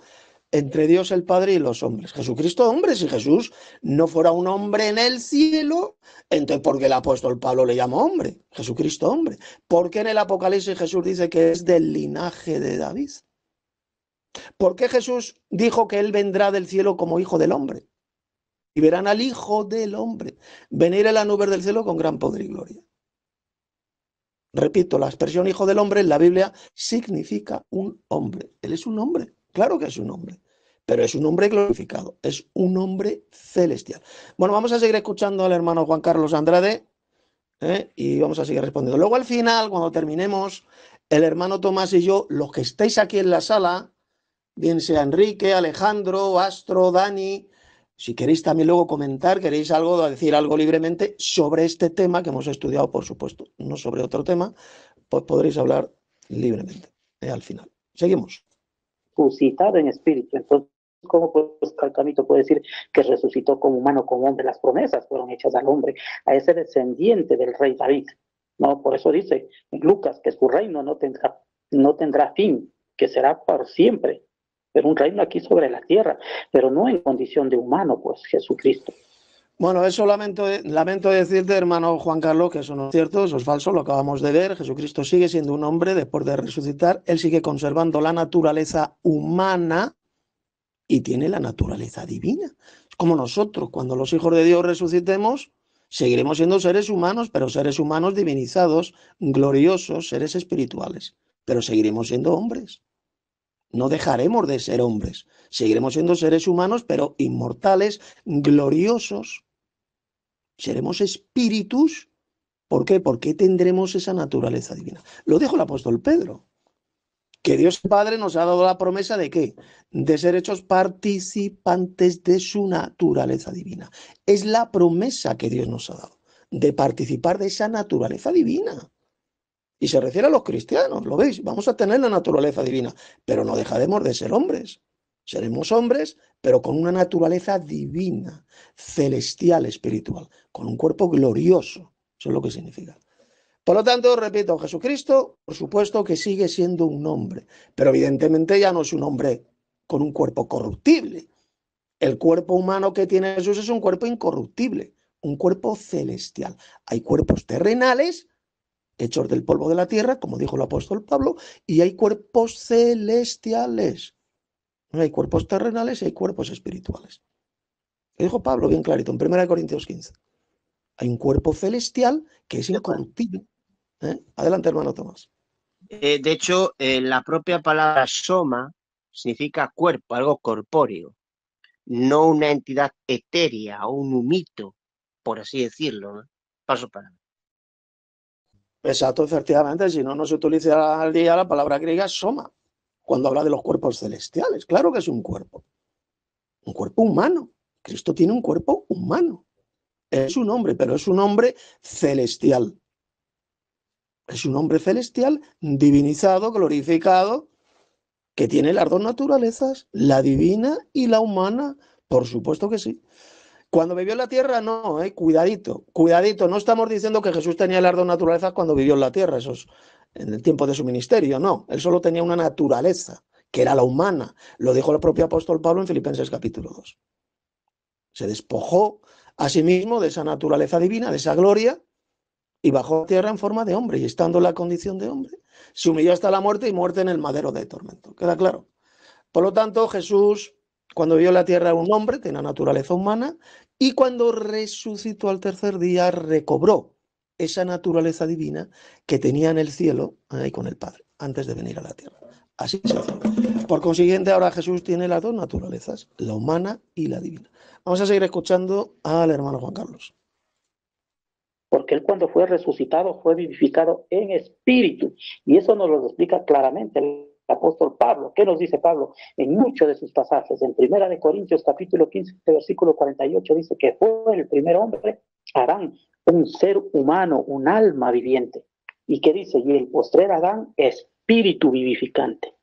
entre Dios el Padre y los hombres. Jesucristo, hombre, si Jesús no fuera un hombre en el cielo, entonces ¿por qué el apóstol Pablo le llamó hombre? Jesucristo, hombre. ¿Por qué en el Apocalipsis Jesús dice que es del linaje de David? ¿Por qué Jesús dijo que él vendrá del cielo como hijo del hombre? Y verán al hijo del hombre venir en las nubes del cielo con gran poder y gloria. Repito, la expresión hijo del hombre en la Biblia significa un hombre. Él es un hombre, claro que es un hombre, pero es un hombre glorificado, es un hombre celestial. Bueno, vamos a seguir escuchando al hermano Juan Carlos Andrade y vamos a seguir respondiendo. Luego al final, cuando terminemos, el hermano Tomás y yo, los que estáis aquí en la sala, bien sea Enrique, Alejandro, Astro, Dani, si queréis también luego comentar, queréis algo, decir algo libremente sobre este tema que hemos estudiado, por supuesto, no sobre otro tema, pues podréis hablar libremente al final. Seguimos. Resucitado en espíritu. Entonces, ¿cómo pues Calcamito puede decir que resucitó como humano, como hombre? Las promesas fueron hechas al hombre, a ese descendiente del rey David. No, por eso dice en Lucas que su reino no tendrá fin, que será por siempre. Pero un reino aquí sobre la tierra, pero no en condición de humano, pues Jesucristo. Bueno, eso lamento decirte, hermano Juan Carlos, que eso no es cierto, eso es falso, lo acabamos de ver. Jesucristo sigue siendo un hombre después de resucitar, él sigue conservando la naturaleza humana y tiene la naturaleza divina. Como nosotros, cuando los hijos de Dios resucitemos, seguiremos siendo seres humanos, pero seres humanos divinizados, gloriosos, seres espirituales, pero seguiremos siendo hombres. No dejaremos de ser hombres, seguiremos siendo seres humanos, pero inmortales, gloriosos. Seremos espíritus. ¿Por qué? Porque tendremos esa naturaleza divina. Lo dijo el apóstol Pedro, que Dios Padre nos ha dado la promesa de ¿qué? De ser hechos participantes de su naturaleza divina. Es la promesa que Dios nos ha dado, de participar de esa naturaleza divina. Y se refiere a los cristianos, ¿lo veis? Vamos a tener la naturaleza divina, pero no dejaremos de ser hombres. Seremos hombres, pero con una naturaleza divina, celestial, espiritual, con un cuerpo glorioso. Eso es lo que significa. Por lo tanto, repito, Jesucristo, por supuesto que sigue siendo un hombre, pero evidentemente ya no es un hombre con un cuerpo corruptible. El cuerpo humano que tiene Jesús es un cuerpo incorruptible, un cuerpo celestial. Hay cuerpos terrenales hechos del polvo de la tierra, como dijo el apóstol Pablo, y hay cuerpos celestiales. Hay cuerpos terrenales y hay cuerpos espirituales. Lo dijo Pablo bien clarito en 1 Corintios 15. Hay un cuerpo celestial que es incorruptible. Adelante, hermano Tomás. De hecho, la propia palabra soma significa cuerpo, algo corpóreo, no una entidad etérea o un humito, por así decirlo, ¿no? Paso para. Exacto, efectivamente, si no se utiliza al día la palabra griega soma, cuando habla de los cuerpos celestiales. Claro que es un cuerpo humano. Cristo tiene un cuerpo humano. Es un hombre, pero es un hombre celestial. Es un hombre celestial, divinizado, glorificado, que tiene las dos naturalezas, la divina y la humana. Por supuesto que sí. Cuando vivió en la tierra, no, cuidadito, no estamos diciendo que Jesús tenía las dos naturalezas cuando vivió en la tierra, eso es en el tiempo de su ministerio, no, él solo tenía una naturaleza, que era la humana, lo dijo el propio apóstol Pablo en Filipenses capítulo 2. se despojó a sí mismo de esa naturaleza divina, de esa gloria, y bajó a tierra en forma de hombre, y estando en la condición de hombre, se humilló hasta la muerte y muerte en el madero de tormento. ¿Queda claro? Por lo tanto, Jesús, cuando vio la tierra, era un hombre, tenía naturaleza humana, y cuando resucitó al tercer día, recobró esa naturaleza divina que tenía en el cielo, ahí con el Padre, antes de venir a la tierra. Así se hace. Por consiguiente, ahora Jesús tiene las dos naturalezas, la humana y la divina. Vamos a seguir escuchando al hermano Juan Carlos. Porque él cuando fue resucitado fue vivificado en espíritu. Y eso nos lo explica claramente el apóstol Pablo. ¿Qué nos dice Pablo? En muchos de sus pasajes, en 1 Corintios capítulo 15, versículo 48, dice que fue el primer hombre, Adán, un ser humano, un alma viviente. ¿Y qué dice? Y el postrer Adán, espíritu vivificante.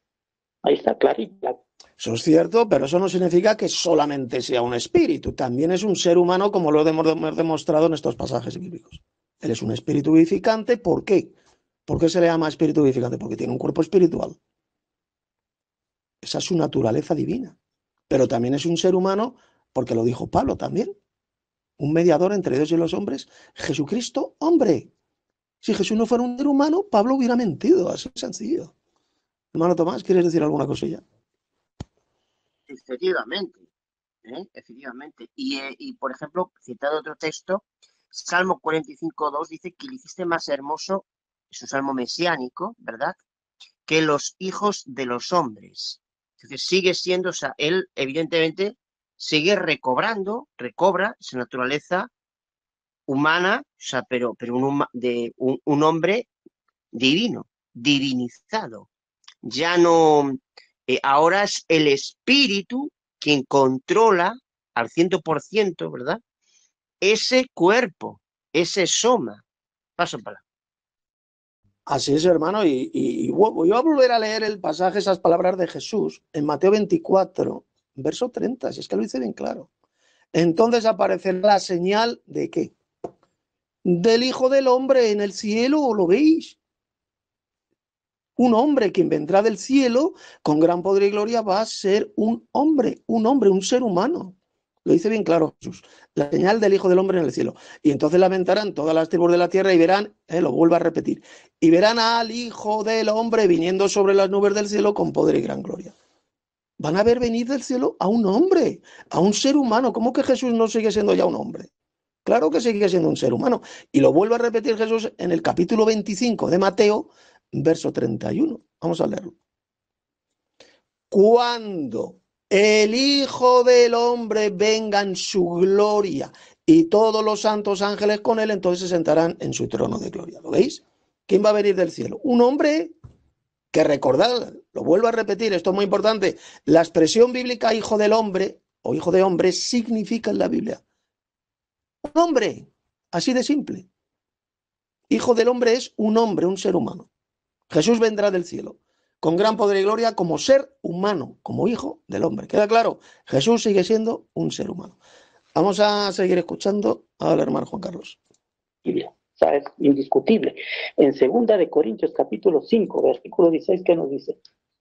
Ahí está clarito. Eso es cierto, pero eso no significa que solamente sea un espíritu. También es un ser humano, como lo hemos demostrado en estos pasajes bíblicos. Él es un espíritu vivificante. ¿Por qué? ¿Por qué se le llama espíritu vivificante? Porque tiene un cuerpo espiritual. Esa es su naturaleza divina. Pero también es un ser humano, porque lo dijo Pablo también. Un mediador entre Dios y los hombres. Jesucristo, hombre. Si Jesús no fuera un ser humano, Pablo hubiera mentido. Así de sencillo. Hermano Tomás, ¿quieres decir alguna cosilla? Efectivamente, efectivamente. Y, por ejemplo, citado otro texto, Salmo 45:2 dice que le hiciste más hermoso, es un salmo mesiánico, ¿verdad?, que los hijos de los hombres. Entonces sigue siendo, o sea, él evidentemente sigue recobra su naturaleza humana, o sea, pero un hombre divino, divinizado. Ya no, ahora es el espíritu quien controla al 100%, ¿verdad?, ese cuerpo, ese soma. Paso para. Así es, hermano, y voy a volver a leer el pasaje, esas palabras de Jesús, en Mateo 24, verso 30, si es que lo dice bien claro. Entonces aparecerá la señal ¿de qué? Del Hijo del Hombre en el cielo, ¿lo veis? Un hombre quien vendrá del cielo con gran poder y gloria va a ser un hombre, un ser humano. Lo dice bien claro Jesús. La señal del Hijo del Hombre en el cielo. Y entonces lamentarán todas las tribus de la tierra y verán, lo vuelvo a repetir, y verán al Hijo del Hombre viniendo sobre las nubes del cielo con poder y gran gloria. Van a ver venir del cielo a un hombre, a un ser humano. ¿Cómo que Jesús no sigue siendo ya un hombre? Claro que sigue siendo un ser humano. Y lo vuelve a repetir Jesús en el capítulo 25 de Mateo, verso 31. Vamos a leerlo. Cuando el Hijo del Hombre venga en su gloria y todos los santos ángeles con él, entonces se sentarán en su trono de gloria. ¿Lo veis? ¿Quién va a venir del cielo? Un hombre que, recordad, lo vuelvo a repetir, esto es muy importante, la expresión bíblica hijo del hombre o hijo de hombre significa en la Biblia un hombre, así de simple. Hijo del hombre es un hombre, un ser humano. Jesús vendrá del cielo con gran poder y gloria como ser humano, como hijo del hombre. ¿Queda claro? Jesús sigue siendo un ser humano. Vamos a seguir escuchando al hermano Juan Carlos. O sea, es indiscutible. En 2 Corintios capítulo 5, versículo 16, ¿qué nos dice?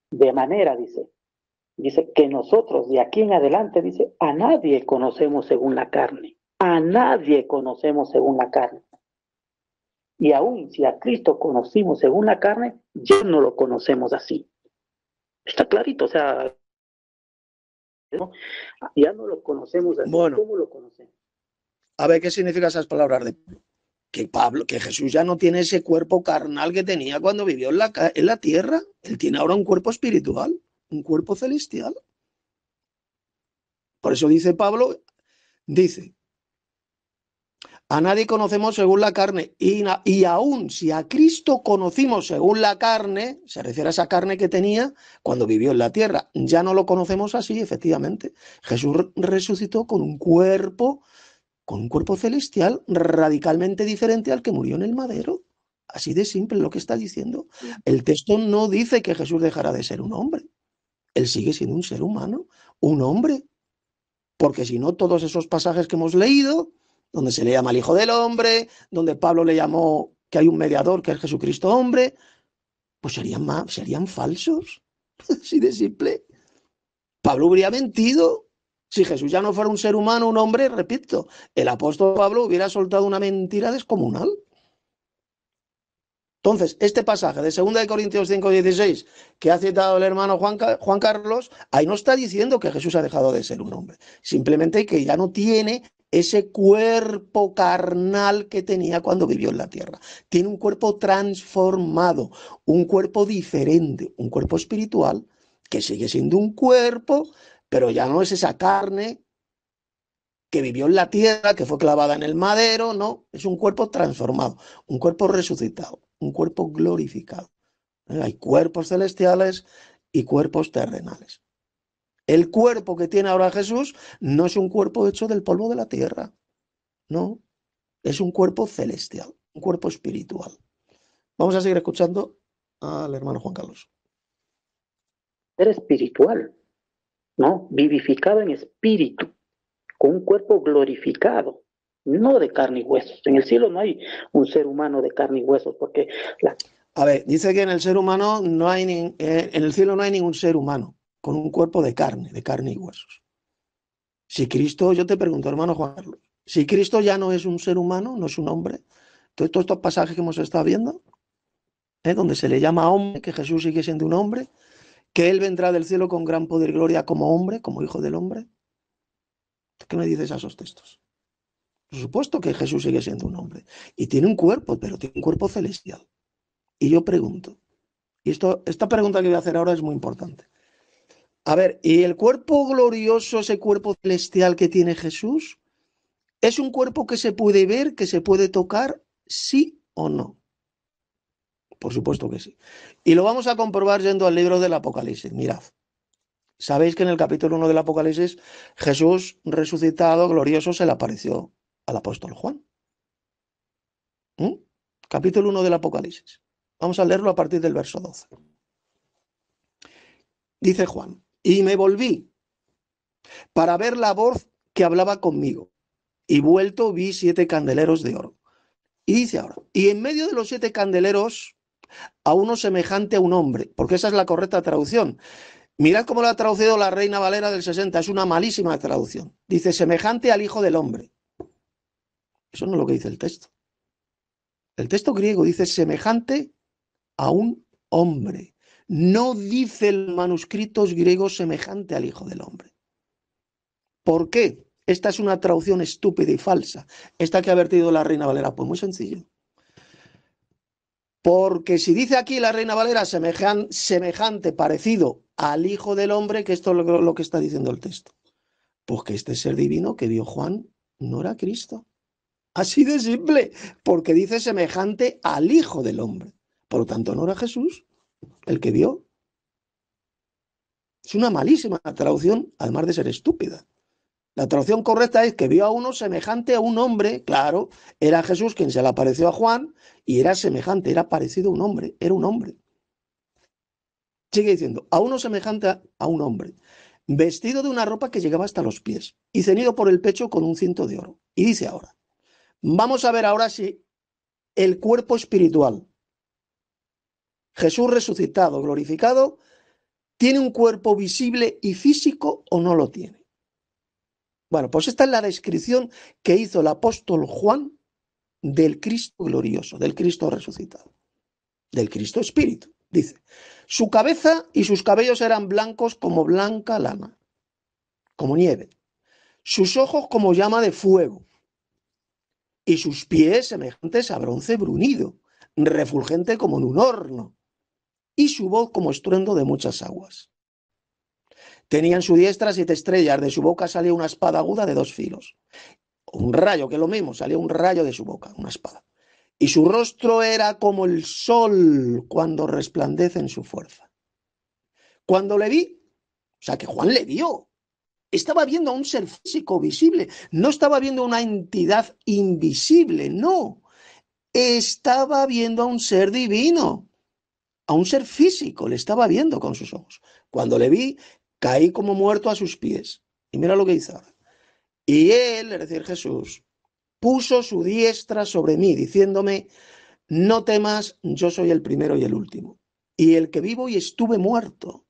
De manera, dice que nosotros de aquí en adelante, dice, a nadie conocemos según la carne. A nadie conocemos según la carne. Y aún si a Cristo conocimos según la carne, ya no lo conocemos así. Está clarito, o sea, ¿no? Ya no lo conocemos así. Bueno, ¿cómo lo conocemos? A ver qué significan esas palabras de Pablo. Que Jesús ya no tiene ese cuerpo carnal que tenía cuando vivió en la tierra. Él tiene ahora un cuerpo espiritual, un cuerpo celestial. Por eso dice Pablo, dice, a nadie conocemos según la carne, y aún si a Cristo conocimos según la carne, se refiere a esa carne que tenía cuando vivió en la tierra, ya no lo conocemos así, efectivamente. Jesús resucitó con un cuerpo celestial radicalmente diferente al que murió en el madero. Así de simple lo que está diciendo. El texto no dice que Jesús dejará de ser un hombre. Él sigue siendo un ser humano, un hombre. Porque si no, todos esos pasajes que hemos leído, donde se le llama al Hijo del Hombre, donde Pablo le llamó que hay un mediador que es Jesucristo hombre, pues serían falsos. Así de simple. Pablo habría mentido Si Jesús ya no fuera un ser humano, un hombre, repito, el apóstol Pablo hubiera soltado una mentira descomunal. Entonces, este pasaje de 2 Corintios 5:16, que ha citado el hermano Juan Carlos, ahí no está diciendo que Jesús ha dejado de ser un hombre, simplemente que ya no tiene ese cuerpo carnal que tenía cuando vivió en la tierra. Tiene un cuerpo transformado, un cuerpo diferente, un cuerpo espiritual, que sigue siendo un cuerpo, pero ya no es esa carne que vivió en la tierra, que fue clavada en el madero, no, es un cuerpo transformado, un cuerpo resucitado, un cuerpo glorificado. Hay cuerpos celestiales y cuerpos terrenales. El cuerpo que tiene ahora Jesús no es un cuerpo hecho del polvo de la tierra, no, es un cuerpo celestial, un cuerpo espiritual. Vamos a seguir escuchando al hermano Juan Carlos. Ser espiritual, ¿no? Vivificado en espíritu, con un cuerpo glorificado, no de carne y huesos. En el cielo no hay un ser humano de carne y huesos, porque A ver, dice que en el ser humano no hay en el cielo no hay ningún ser humano con un cuerpo de carne y huesos. Si Cristo, yo te pregunto, hermano Juan Carlos, si Cristo ya no es un ser humano, no es un hombre, todos estos pasajes que hemos estado viendo, donde se le llama hombre, que Jesús sigue siendo un hombre, que Él vendrá del cielo con gran poder y gloria como hombre, como hijo del hombre. ¿Qué me dices a esos textos? Por supuesto que Jesús sigue siendo un hombre y tiene un cuerpo, pero tiene un cuerpo celestial. Y yo pregunto, y esta pregunta que voy a hacer ahora es muy importante. A ver, ¿y el cuerpo glorioso, ese cuerpo celestial que tiene Jesús, es un cuerpo que se puede ver, que se puede tocar, sí o no? Por supuesto que sí. Y lo vamos a comprobar yendo al libro del Apocalipsis. Mirad, sabéis que en el capítulo 1 del Apocalipsis, Jesús resucitado, glorioso, se le apareció al apóstol Juan. Capítulo 1 del Apocalipsis. Vamos a leerlo a partir del verso 12. Dice Juan, y me volví para ver la voz que hablaba conmigo, y vuelto vi 7 candeleros de oro. Y dice ahora, y en medio de los 7 candeleros, a uno semejante a un hombre, porque esa es la correcta traducción. Mirad cómo lo ha traducido la Reina Valera del 60, es una malísima traducción. Dice, semejante al Hijo del Hombre. Eso no es lo que dice el texto. El texto griego dice, semejante a un hombre. No dice el manuscrito griego semejante al Hijo del Hombre. ¿Por qué? Esta es una traducción estúpida y falsa. Esta que ha vertido la Reina Valera, pues muy sencillo. Porque si dice aquí la Reina Valera semejante, parecido al Hijo del Hombre, que esto es lo que está diciendo el texto, pues que este ser divino que vio Juan no era Cristo. Así de simple, porque dice semejante al Hijo del Hombre. Por lo tanto, no era Jesús el que vio. Es una malísima traducción, además de ser estúpida. La traducción correcta es que vio a uno semejante a un hombre, claro, era Jesús quien se le apareció a Juan y era semejante, era parecido a un hombre, era un hombre. Sigue diciendo, a uno semejante a un hombre, vestido de una ropa que llegaba hasta los pies y ceñido por el pecho con un cinto de oro. Y dice ahora, vamos a ver ahora si el cuerpo espiritual, Jesús resucitado, glorificado, ¿tiene un cuerpo visible y físico o no lo tiene? Bueno, pues esta es la descripción que hizo el apóstol Juan del Cristo glorioso, del Cristo resucitado, del Cristo espíritu. Dice, su cabeza y sus cabellos eran blancos como blanca lana, como nieve, sus ojos como llama de fuego, y sus pies semejantes a bronce bruñido, refulgente como en un horno, y su voz como estruendo de muchas aguas. Tenía en su diestra 7 estrellas, de su boca salía una espada aguda de 2 filos. Un rayo, que es lo mismo, salía un rayo de su boca, una espada. Y su rostro era como el sol cuando resplandece en su fuerza. Cuando le vi, o sea que Juan le vio, estaba viendo a un ser físico visible, no estaba viendo a una entidad invisible, no. Estaba viendo a un ser divino, a un ser físico, le estaba viendo con sus ojos. Cuando le vi, caí como muerto a sus pies. Y mira lo que dice ahora. Y él, es decir, Jesús, puso su diestra sobre mí, diciéndome, no temas, yo soy el primero y el último, y el que vivo y estuve muerto,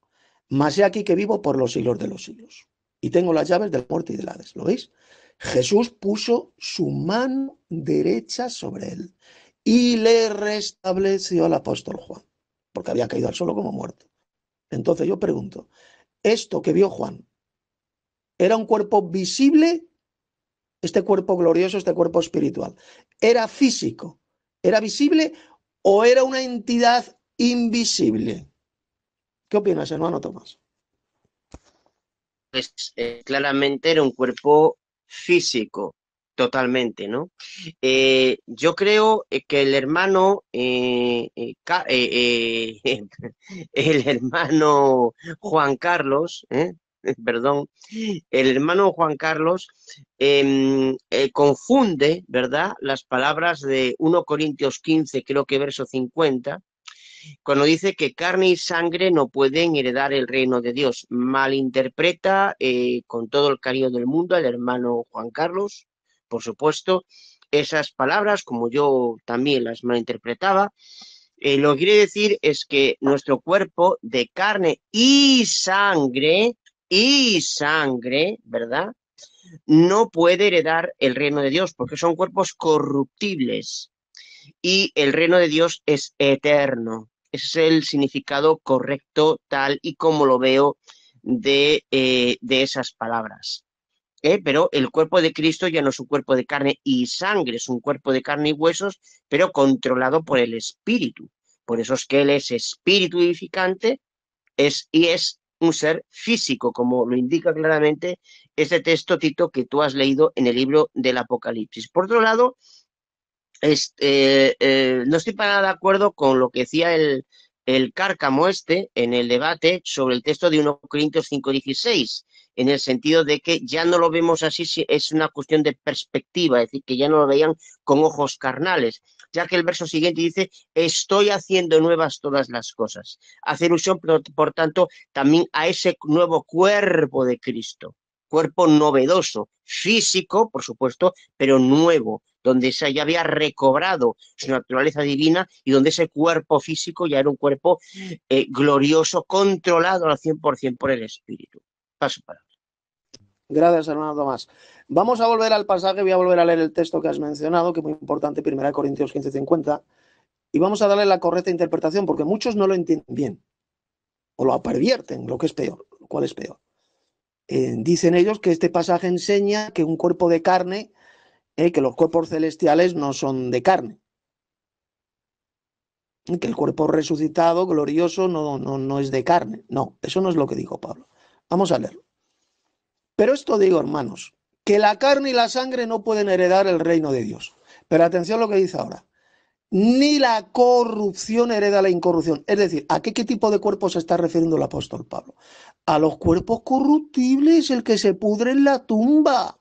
mas he aquí que vivo por los siglos de los siglos. y tengo las llaves de la muerte y del Hades. ¿Lo veis? Jesús puso su mano derecha sobre él y le restableció al apóstol Juan, porque había caído al suelo como muerto. Entonces yo pregunto, ¿esto que vio Juan era un cuerpo visible? Este cuerpo glorioso, este cuerpo espiritual, ¿era físico? ¿Era visible o era una entidad invisible? ¿Qué opinas, hermano Tomás? Pues claramente era un cuerpo físico, totalmente, ¿no? Yo creo que el hermano, el hermano Juan Carlos, perdón, el hermano Juan Carlos confunde, ¿verdad?, las palabras de 1 Corintios 15, creo que verso 50, cuando dice que carne y sangre no pueden heredar el reino de Dios. Malinterpreta con todo el cariño del mundo al hermano Juan Carlos, por supuesto, esas palabras, como yo también las malinterpretaba. Lo que quiere decir es que nuestro cuerpo de carne y sangre, ¿verdad?, no puede heredar el reino de Dios porque son cuerpos corruptibles y el reino de Dios es eterno. Ese es el significado correcto, tal y como lo veo de esas palabras. Pero el cuerpo de Cristo ya no es un cuerpo de carne y sangre, es un cuerpo de carne y huesos, pero controlado por el Espíritu. Por eso es que Él es espíritu vivificante y es un ser físico, como lo indica claramente este texto, Tito, que tú has leído en el libro del Apocalipsis. Por otro lado, no estoy para nada de acuerdo con lo que decía el cárcamo en el debate sobre el texto de 1 Corintios 5:16, en el sentido de que ya no lo vemos así, es una cuestión de perspectiva, es decir, que ya no lo veían con ojos carnales, ya que el verso siguiente dice, estoy haciendo nuevas todas las cosas. Hace alusión, por tanto, también a ese nuevo cuerpo de Cristo, cuerpo novedoso, físico, por supuesto, pero nuevo, donde ya había recobrado su naturaleza divina y donde ese cuerpo físico ya era un cuerpo glorioso, controlado al 100% por el Espíritu. Paso para. Gracias, hermano Tomás. Vamos a volver al pasaje, voy a volver a leer el texto que has mencionado, que es muy importante, 1 Corintios 15:50, y vamos a darle la correcta interpretación, porque muchos no lo entienden bien, o lo pervierten, lo que es peor, lo cual es peor. Dicen ellos que este pasaje enseña que un cuerpo de carne, que los cuerpos celestiales no son de carne, que el cuerpo resucitado, glorioso, no es de carne. No, eso no es lo que dijo Pablo. Vamos a leerlo. Pero esto digo, hermanos, que la carne y la sangre no pueden heredar el reino de Dios. Pero atención a lo que dice ahora. Ni la corrupción hereda la incorrupción. Es decir, ¿a qué tipo de cuerpo se está refiriendo el apóstol Pablo? A los cuerpos corruptibles, el que se pudre en la tumba.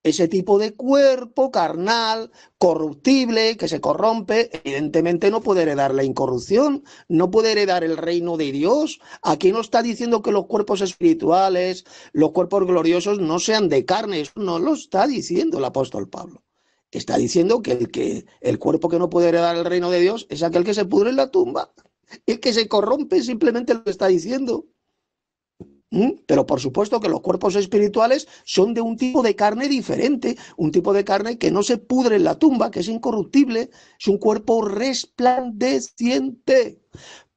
Ese tipo de cuerpo carnal, corruptible, que se corrompe, evidentemente no puede heredar la incorrupción, no puede heredar el reino de Dios. Aquí no está diciendo que los cuerpos espirituales, los cuerpos gloriosos no sean de carne, eso no lo está diciendo el apóstol Pablo. Está diciendo que el cuerpo que no puede heredar el reino de Dios es aquel que se pudre en la tumba, el que se corrompe, simplemente lo que está diciendo. Pero por supuesto que los cuerpos espirituales son de un tipo de carne diferente, un tipo de carne que no se pudre en la tumba, que es incorruptible, es un cuerpo resplandeciente.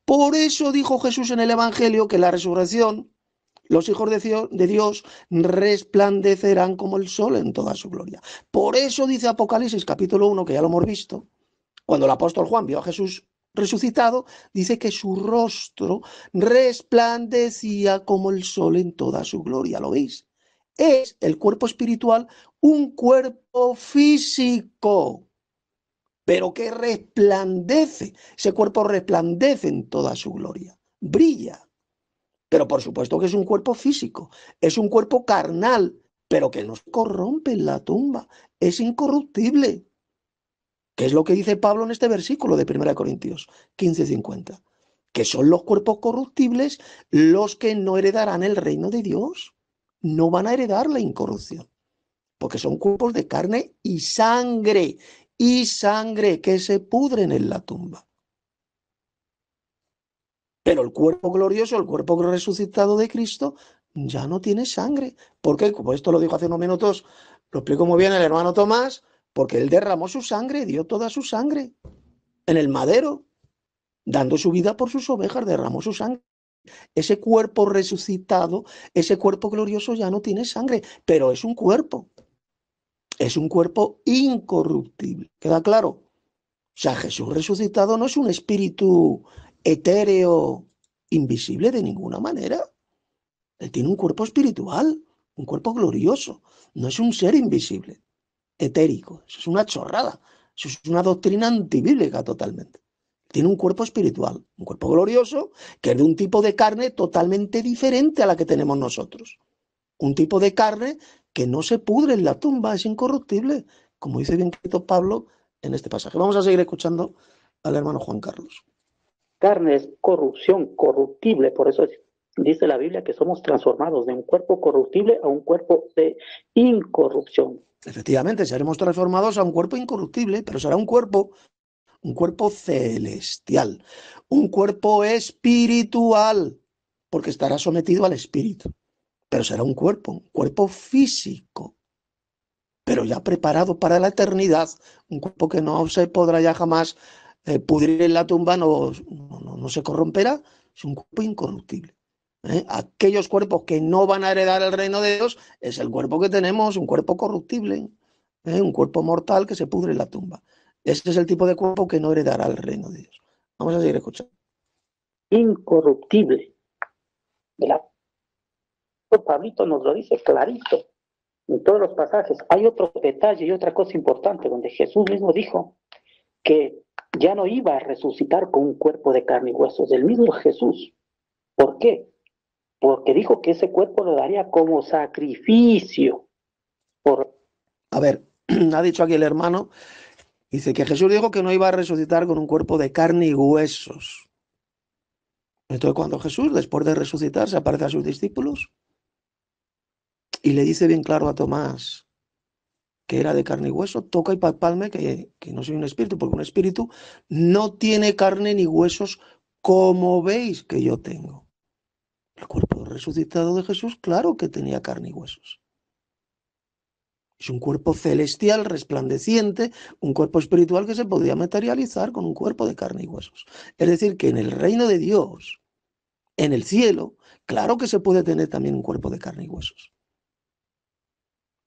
Por eso dijo Jesús en el Evangelio que la resurrección, los hijos de Dios resplandecerán como el sol en toda su gloria. Por eso dice Apocalipsis capítulo 1, que ya lo hemos visto, cuando el apóstol Juan vio a Jesús resucitado, dice que su rostro resplandecía como el sol en toda su gloria. ¿Lo veis? Es el cuerpo espiritual un cuerpo físico, pero que resplandece. Ese cuerpo resplandece en toda su gloria, brilla. Pero por supuesto que es un cuerpo físico, es un cuerpo carnal, pero que no se corrompe en la tumba, es incorruptible. ¿Qué es lo que dice Pablo en este versículo de 1 Corintios 15:50? Que son los cuerpos corruptibles los que no heredarán el reino de Dios. No van a heredar la incorrupción, porque son cuerpos de carne y sangre que se pudren en la tumba. Pero el cuerpo glorioso, el cuerpo resucitado de Cristo, ya no tiene sangre. ¿Por qué? Como esto lo dijo hace unos minutos, lo explicó muy bien el hermano Tomás, porque él derramó su sangre, dio toda su sangre en el madero, dando su vida por sus ovejas, derramó su sangre. Ese cuerpo resucitado, ese cuerpo glorioso ya no tiene sangre, pero es un cuerpo incorruptible. ¿Queda claro? O sea, Jesús resucitado no es un espíritu etéreo, invisible de ninguna manera. Él tiene un cuerpo espiritual, un cuerpo glorioso. No es un ser invisible, etérico. Eso es una chorrada. Eso es una doctrina antibíblica totalmente. Tiene un cuerpo espiritual, un cuerpo glorioso, que es de un tipo de carne totalmente diferente a la que tenemos nosotros. Un tipo de carne que no se pudre en la tumba, es incorruptible, como dice bien Cristo Pablo en este pasaje. Vamos a seguir escuchando al hermano Juan Carlos. Carne es corrupción, corruptible, por eso dice la Biblia que somos transformados de un cuerpo corruptible a un cuerpo de incorrupción. Efectivamente, seremos transformados a un cuerpo incorruptible, pero será un cuerpo celestial, un cuerpo espiritual, porque estará sometido al espíritu, pero será un cuerpo físico, pero ya preparado para la eternidad, un cuerpo que no se podrá ya jamás pudrir en la tumba, no se corromperá, es un cuerpo incorruptible. Aquellos cuerpos que no van a heredar el reino de Dios es el cuerpo que tenemos, un cuerpo corruptible, un cuerpo mortal que se pudre en la tumba. Este es el tipo de cuerpo que no heredará el reino de Dios. Vamos a seguir escuchando. Incorruptible. ¿Verdad? Pablito nos lo dice clarito en todos los pasajes. Hay otro detalle y otra cosa importante donde Jesús mismo dijo que ya no iba a resucitar con un cuerpo de carne y huesos. El mismo Jesús. ¿Por qué? Porque dijo que ese cuerpo lo daría como sacrificio. A ver, ha dicho aquí el hermano, dice que Jesús dijo que no iba a resucitar con un cuerpo de carne y huesos. Entonces cuando Jesús, después de resucitar, se aparece a sus discípulos y le dice bien claro a Tomás que era de carne y hueso, toca y palpalme que no soy un espíritu, porque un espíritu no tiene carne ni huesos como veis que yo tengo. El cuerpo resucitado de Jesús, claro que tenía carne y huesos. Es un cuerpo celestial, resplandeciente, un cuerpo espiritual que se podía materializar con un cuerpo de carne y huesos. Es decir, que en el reino de Dios, en el cielo, claro que se puede tener también un cuerpo de carne y huesos.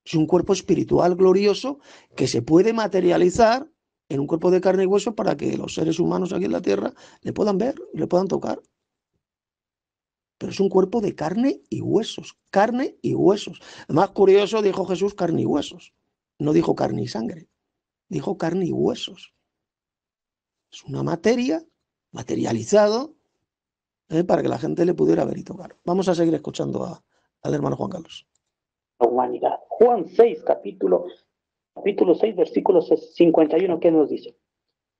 Es un cuerpo espiritual glorioso que se puede materializar en un cuerpo de carne y hueso para que los seres humanos aquí en la tierra le puedan ver, le puedan tocar. Pero es un cuerpo de carne y huesos, carne y huesos. Además, curioso, dijo Jesús carne y huesos. No dijo carne y sangre, dijo carne y huesos. Es una materia, materializado, para que la gente le pudiera ver y tocar. Vamos a seguir escuchando al hermano Juan Carlos. La humanidad. Juan 6, capítulo 6, versículo 51, ¿qué nos dice?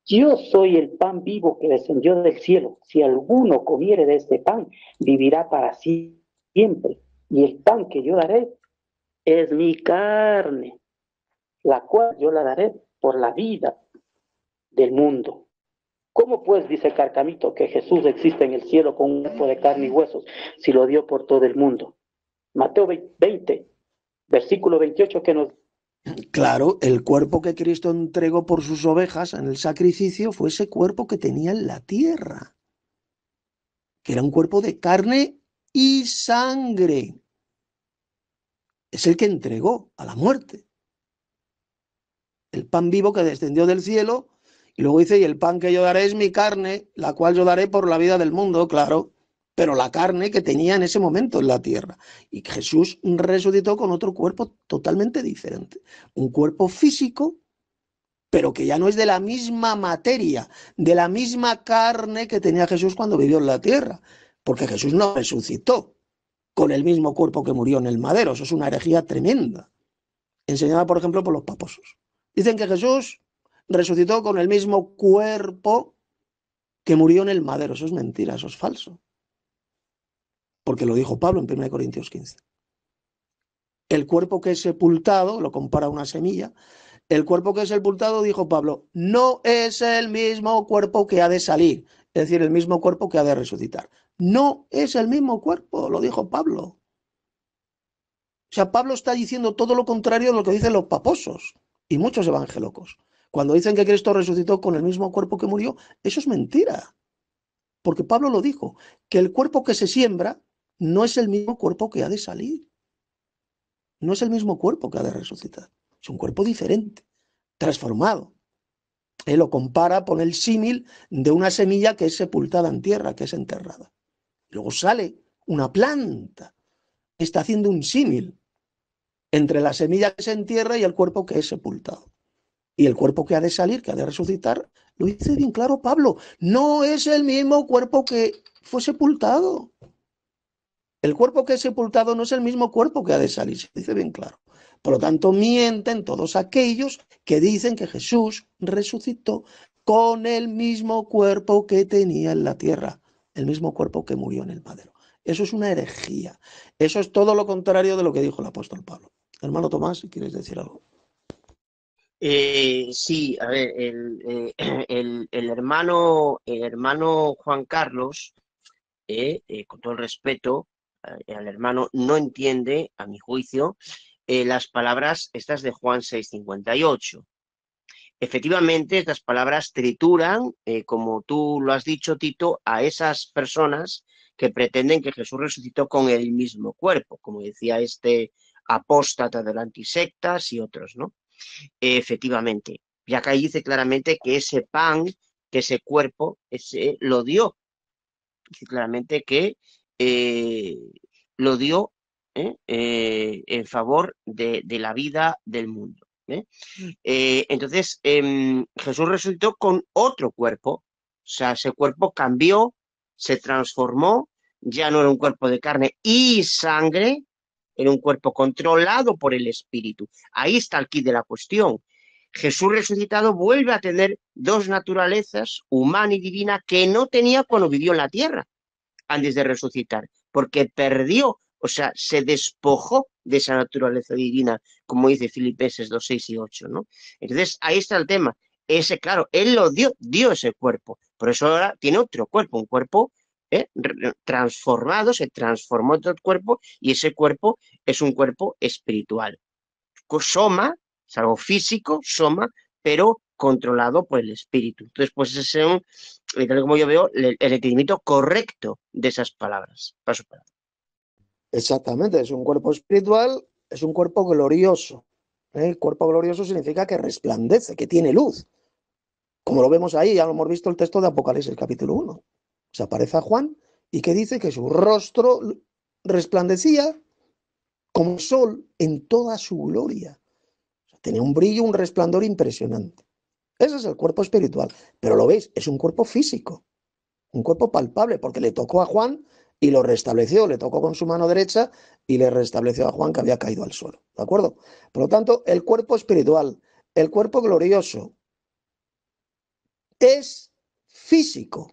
Yo soy el pan vivo que descendió del cielo. Si alguno comiere de este pan, vivirá para siempre. Y el pan que yo daré es mi carne, la cual yo la daré por la vida del mundo. ¿Cómo pues, dice Carcamito, que Jesús existe en el cielo con un cuerpo de carne y huesos, si lo dio por todo el mundo? Mateo 20, versículo 28, que nos... Claro, el cuerpo que Cristo entregó por sus ovejas en el sacrificio fue ese cuerpo que tenía en la tierra, que era un cuerpo de carne y sangre. Es el que entregó a la muerte. El pan vivo que descendió del cielo, y luego dice, y el pan que yo daré es mi carne, la cual yo daré por la vida del mundo, claro, pero la carne que tenía en ese momento en la tierra. Y Jesús resucitó con otro cuerpo totalmente diferente, un cuerpo físico, pero que ya no es de la misma materia, de la misma carne que tenía Jesús cuando vivió en la tierra, porque Jesús no resucitó con el mismo cuerpo que murió en el madero. Eso es una herejía tremenda, enseñada por ejemplo por los paposos. Dicen que Jesús resucitó con el mismo cuerpo que murió en el madero. Eso es mentira, eso es falso, porque lo dijo Pablo en 1 Corintios 15. El cuerpo que es sepultado, lo compara a una semilla, el cuerpo que es sepultado, dijo Pablo, no es el mismo cuerpo que ha de salir, es decir, el mismo cuerpo que ha de resucitar. No es el mismo cuerpo, lo dijo Pablo. sea, Pablo está diciendo todo lo contrario de lo que dicen los paposos y muchos evangélocos. Cuando dicen que Cristo resucitó con el mismo cuerpo que murió, eso es mentira. Porque Pablo lo dijo, que el cuerpo que se siembra no es el mismo cuerpo que ha de salir. No es el mismo cuerpo que ha de resucitar. Es un cuerpo diferente, transformado. Él lo compara, pone el símil de una semilla que es sepultada en tierra, que es enterrada. Luego sale una planta. Está haciendo un símil entre la semilla que se entierra y el cuerpo que es sepultado. Y el cuerpo que ha de salir, que ha de resucitar, lo dice bien claro Pablo. No es el mismo cuerpo que fue sepultado. El cuerpo que es sepultado no es el mismo cuerpo que ha de salir, se dice bien claro. Por lo tanto, mienten todos aquellos que dicen que Jesús resucitó con el mismo cuerpo que tenía en la tierra, el mismo cuerpo que murió en el madero. Eso es una herejía. Eso es todo lo contrario de lo que dijo el apóstol Pablo. Hermano Tomás, si quieres decir algo. Sí, a ver, el hermano Juan Carlos, con todo el respeto al hermano, no entiende, a mi juicio, las palabras estas de Juan 6:58. Efectivamente, estas palabras trituran, como tú lo has dicho, Tito, a esas personas que pretenden que Jesús resucitó con el mismo cuerpo, como decía este apóstata de las antisectas y otros, ¿no? Efectivamente, ya que ahí dice claramente que ese pan, que ese cuerpo, ese lo dio. Dice claramente que lo dio en favor de la vida del mundo. Entonces, Jesús resucitó con otro cuerpo, o sea, ese cuerpo cambió, se transformó, ya no era un cuerpo de carne y sangre, era un cuerpo controlado por el Espíritu. Ahí está el quid de la cuestión. Jesús resucitado vuelve a tener dos naturalezas, humana y divina, que no tenía cuando vivió en la tierra, antes de resucitar, porque perdió, o sea, se despojó de esa naturaleza divina, como dice Filipenses 2, 6 y 8, ¿no? Entonces, ahí está el tema. Ese, claro, él lo dio ese cuerpo, por eso ahora tiene otro cuerpo, un cuerpo transformado, se transformó en otro cuerpo, y ese cuerpo es un cuerpo espiritual. Soma, es algo físico, soma, pero controlado por el espíritu. Entonces, pues ese es tal como yo veo, el entendimiento correcto de esas palabras. Paso para. Exactamente, es un cuerpo espiritual, es un cuerpo glorioso. El cuerpo glorioso significa que resplandece, que tiene luz. Como lo vemos ahí, ya lo hemos visto el texto de Apocalipsis, capítulo 1. Se aparece a Juan y que dice que su rostro resplandecía como sol en toda su gloria. O sea, tenía un brillo, un resplandor impresionante. Ese es el cuerpo espiritual. Pero lo veis, es un cuerpo físico, un cuerpo palpable, porque le tocó a Juan y lo restableció, le tocó con su mano derecha y le restableció a Juan que había caído al suelo. ¿De acuerdo? Por lo tanto, el cuerpo espiritual, el cuerpo glorioso, es físico.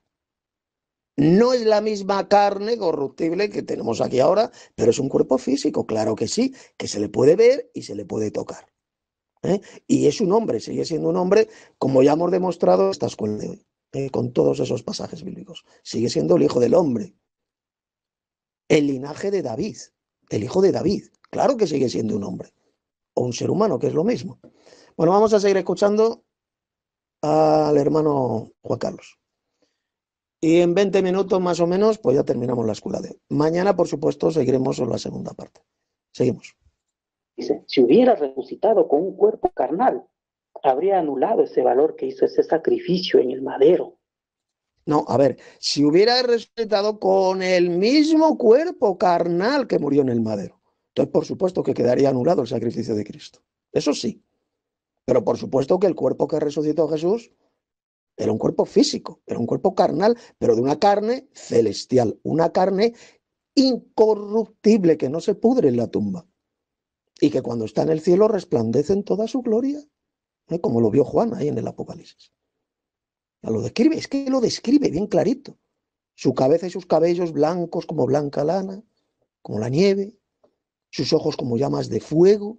No es la misma carne corruptible que tenemos aquí ahora, pero es un cuerpo físico, claro que sí, que se le puede ver y se le puede tocar. Y es un hombre, sigue siendo un hombre, como ya hemos demostrado en esta escuela de hoy, con todos esos pasajes bíblicos. Sigue siendo el hijo del hombre, el linaje de David, el hijo de David. Claro que sigue siendo un hombre, o un ser humano, que es lo mismo. Bueno, vamos a seguir escuchando al hermano Juan Carlos. Y en 20 minutos más o menos, pues ya terminamos la escuela de hoy. Mañana, por supuesto, seguiremos en la segunda parte. Seguimos. Dice, si hubiera resucitado con un cuerpo carnal, habría anulado ese valor que hizo ese sacrificio en el madero. No, a ver, si hubiera resucitado con el mismo cuerpo carnal que murió en el madero, entonces por supuesto que quedaría anulado el sacrificio de Cristo. Eso sí, pero por supuesto que el cuerpo que resucitó Jesús era un cuerpo físico, era un cuerpo carnal, pero de una carne celestial, una carne incorruptible que no se pudre en la tumba y que cuando está en el cielo resplandece en toda su gloria, como lo vio Juan ahí en el Apocalipsis. Lo describe, es que lo describe bien clarito. Su cabeza y sus cabellos blancos como blanca lana, como la nieve, sus ojos como llamas de fuego,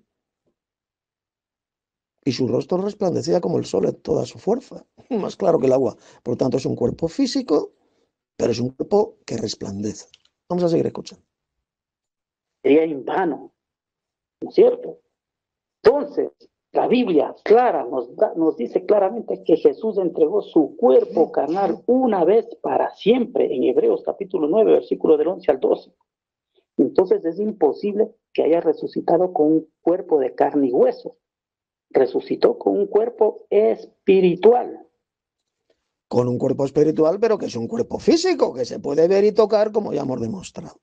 y su rostro resplandecía como el sol en toda su fuerza, más claro que el agua. Por lo tanto, es un cuerpo físico, pero es un cuerpo que resplandece. Vamos a seguir escuchando. Sería en vano ¿no es cierto? Entonces, la Biblia clara nos dice claramente que Jesús entregó su cuerpo carnal una vez para siempre, en Hebreos capítulo 9, versículo del 11 al 12. Entonces es imposible que haya resucitado con un cuerpo de carne y hueso. Resucitó con un cuerpo espiritual. Con un cuerpo espiritual, pero que es un cuerpo físico, que se puede ver y tocar, como ya hemos demostrado.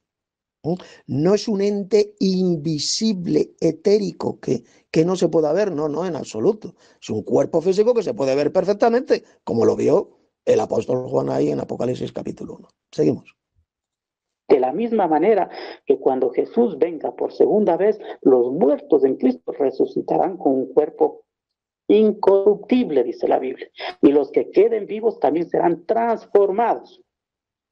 No es un ente invisible, etérico, que no se pueda ver, no, en absoluto. Es un cuerpo físico que se puede ver perfectamente, como lo vio el apóstol Juan ahí en Apocalipsis capítulo 1. Seguimos. De la misma manera que cuando Jesús venga por segunda vez, los muertos en Cristo resucitarán con un cuerpo incorruptible, dice la Biblia. Y los que queden vivos también serán transformados.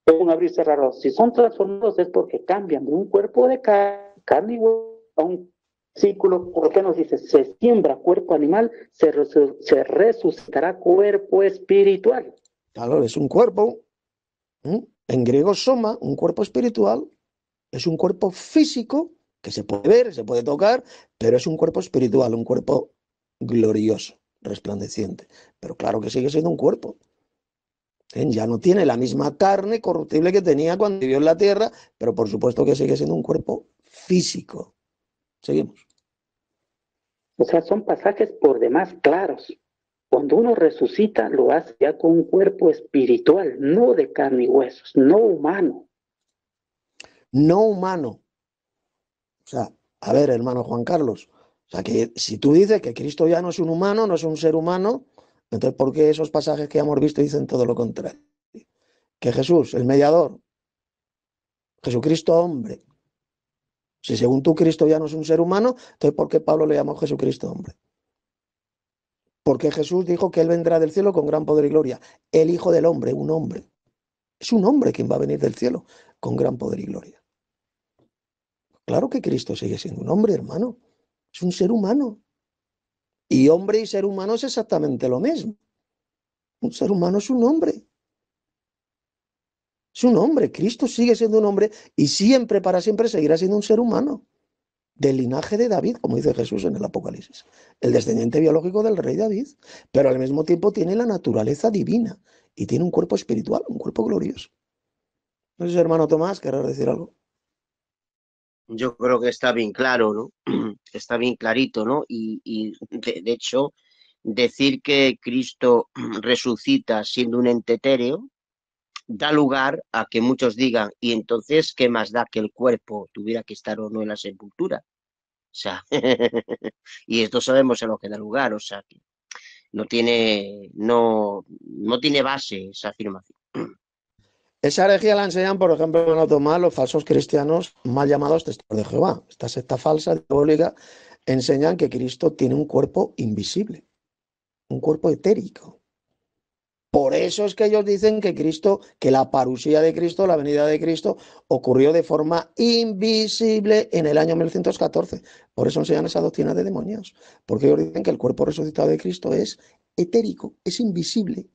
Es un abrir y cerrar. Si son transformados es porque cambian de un cuerpo de carne y hueso a un círculo. ¿Por qué nos dice? Se siembra cuerpo animal, se resucitará cuerpo espiritual. Claro, es un cuerpo, en griego soma, un cuerpo espiritual, es un cuerpo físico que se puede ver, se puede tocar, pero es un cuerpo espiritual, un cuerpo glorioso, resplandeciente. Pero claro que sigue siendo un cuerpo. Ya no tiene la misma carne corruptible que tenía cuando vivió en la tierra, pero por supuesto que sigue siendo un cuerpo físico. Seguimos. O sea, son pasajes por demás claros. Cuando uno resucita, lo hace ya con un cuerpo espiritual, no de carne y huesos, no humano. No humano. O sea, a ver, hermano Juan Carlos, o sea, que si tú dices que Cristo ya no es un humano, no es un ser humano, entonces ¿por qué esos pasajes que ya hemos visto dicen todo lo contrario? Que Jesús, el mediador, Jesucristo hombre. Si según tú Cristo ya no es un ser humano, entonces ¿por qué Pablo le llamó Jesucristo hombre? Porque Jesús dijo que Él vendrá del cielo con gran poder y gloria. El Hijo del Hombre, un hombre. Es un hombre quien va a venir del cielo con gran poder y gloria. Claro que Cristo sigue siendo un hombre, hermano. Es un ser humano. Y hombre y ser humano es exactamente lo mismo. Un ser humano es un hombre. Es un hombre. Cristo sigue siendo un hombre y siempre, para siempre, seguirá siendo un ser humano. Del linaje de David, como dice Jesús en el Apocalipsis. El descendiente biológico del rey David. Pero al mismo tiempo tiene la naturaleza divina y tiene un cuerpo espiritual, un cuerpo glorioso. No sé si hermano Tomás, ¿querrás decir algo? Yo creo que está bien claro, ¿no? Está bien clarito, ¿no? Y de hecho, decir que Cristo resucita siendo un ente etéreo da lugar a que muchos digan, y entonces, ¿qué más da que el cuerpo tuviera que estar o no en la sepultura? O sea, y esto sabemos a lo que da lugar, o sea, que no tiene base esa afirmación. Esa herejía la enseñan, por ejemplo, en Tomás, los falsos cristianos mal llamados testigos de Jehová. Esta secta falsa, diabólica, enseñan que Cristo tiene un cuerpo invisible, un cuerpo etérico. Por eso es que ellos dicen que Cristo, que la parusía de Cristo, la venida de Cristo, ocurrió de forma invisible en el año 1114. Por eso enseñan esa doctrina de demonios. Porque ellos dicen que el cuerpo resucitado de Cristo es etérico, es invisible.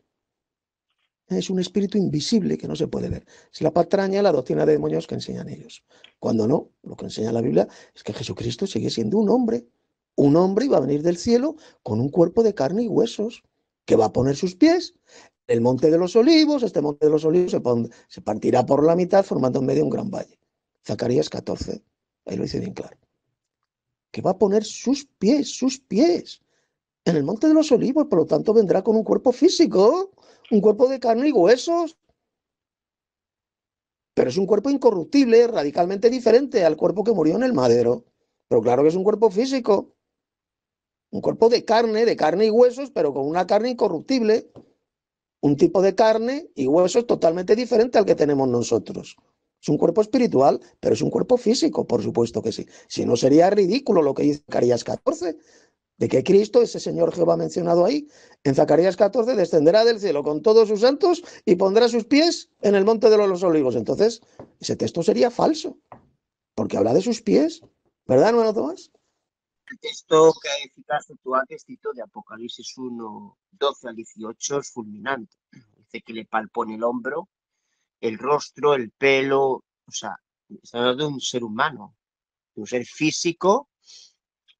Es un espíritu invisible que no se puede ver. Es la patraña, la doctrina de demonios que enseñan ellos. Cuando no, lo que enseña la Biblia es que Jesucristo sigue siendo un hombre. Un hombre y va a venir del cielo con un cuerpo de carne y huesos, que va a poner sus pies en el monte de los olivos. Este monte de los olivos se partirá por la mitad formando en medio un gran valle. Zacarías 14, ahí lo dice bien claro. Que va a poner sus pies en el monte de los olivos, por lo tanto vendrá con un cuerpo físico, un cuerpo de carne y huesos, pero es un cuerpo incorruptible, radicalmente diferente al cuerpo que murió en el madero. Pero claro que es un cuerpo físico, un cuerpo de carne y huesos, pero con una carne incorruptible, un tipo de carne y huesos totalmente diferente al que tenemos nosotros. Es un cuerpo espiritual, pero es un cuerpo físico, por supuesto que sí. Si no, sería ridículo lo que dice Zacarías 14, de que Cristo, ese Señor Jehová mencionado ahí, en Zacarías 14, descenderá del cielo con todos sus santos y pondrá sus pies en el monte de los olivos. Entonces, ese texto sería falso, porque habla de sus pies, ¿verdad, hermano Tomás? El texto que citaste tú antes, cito de Apocalipsis 1, 12 al 18, es fulminante. Dice que le palpó en el hombro, el rostro, el pelo, o sea, está hablando de un ser humano, de un ser físico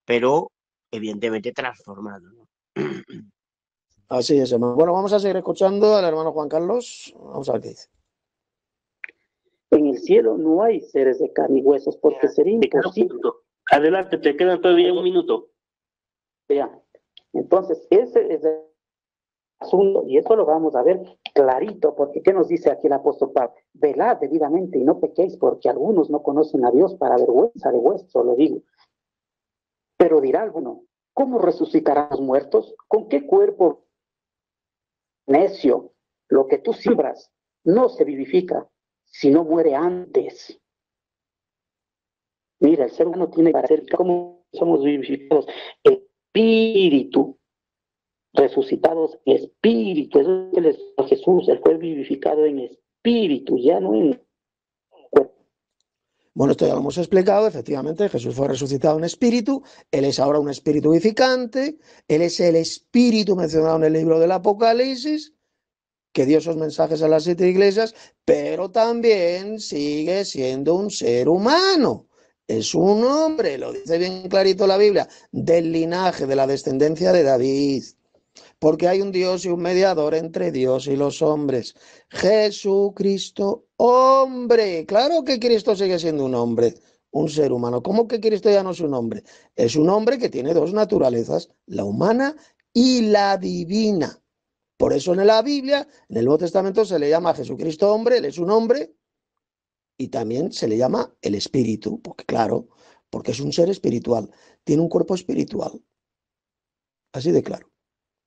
pero evidentemente transformado, ¿no? Así es, hermano. Bueno, vamos a seguir escuchando al hermano Juan Carlos. Vamos a ver qué dice. En el cielo no hay seres de carne y huesos porque sería Te queda un imposible. minuto. Adelante, te quedan todavía un minuto. Ya. Entonces, ese es el asunto y eso lo vamos a ver clarito, porque ¿qué nos dice aquí el apóstol Pablo? Velad debidamente y no pequéis, porque algunos no conocen a Dios, para vergüenza de vuestro, lo digo. Pero dirá alguno, ¿cómo resucitarán los muertos? ¿Con qué cuerpo necio? Lo que tú siembras no se vivifica, sino muere antes. Mira, el ser humano tiene para ser como somos vivificados. Espíritu, resucitados en espíritu. Eso es lo que les dijo Jesús, él fue vivificado en espíritu, ya no en cuerpo. Bueno, esto ya lo hemos explicado, efectivamente, Jesús fue resucitado en espíritu, Él es ahora un espíritu vivificante, Él es el espíritu mencionado en el libro del Apocalipsis, que dio esos mensajes a las 7 iglesias, pero también sigue siendo un ser humano. Es un hombre, lo dice bien clarito la Biblia, del linaje, de la descendencia de David. Porque hay un Dios y un mediador entre Dios y los hombres. Jesucristo, hombre. Claro que Cristo sigue siendo un hombre, un ser humano. ¿Cómo que Cristo ya no es un hombre? Es un hombre que tiene dos naturalezas, la humana y la divina. Por eso en la Biblia, en el Nuevo Testamento, se le llama a Jesucristo hombre, él es un hombre, y también se le llama el espíritu, porque claro, porque es un ser espiritual, tiene un cuerpo espiritual. Así de claro.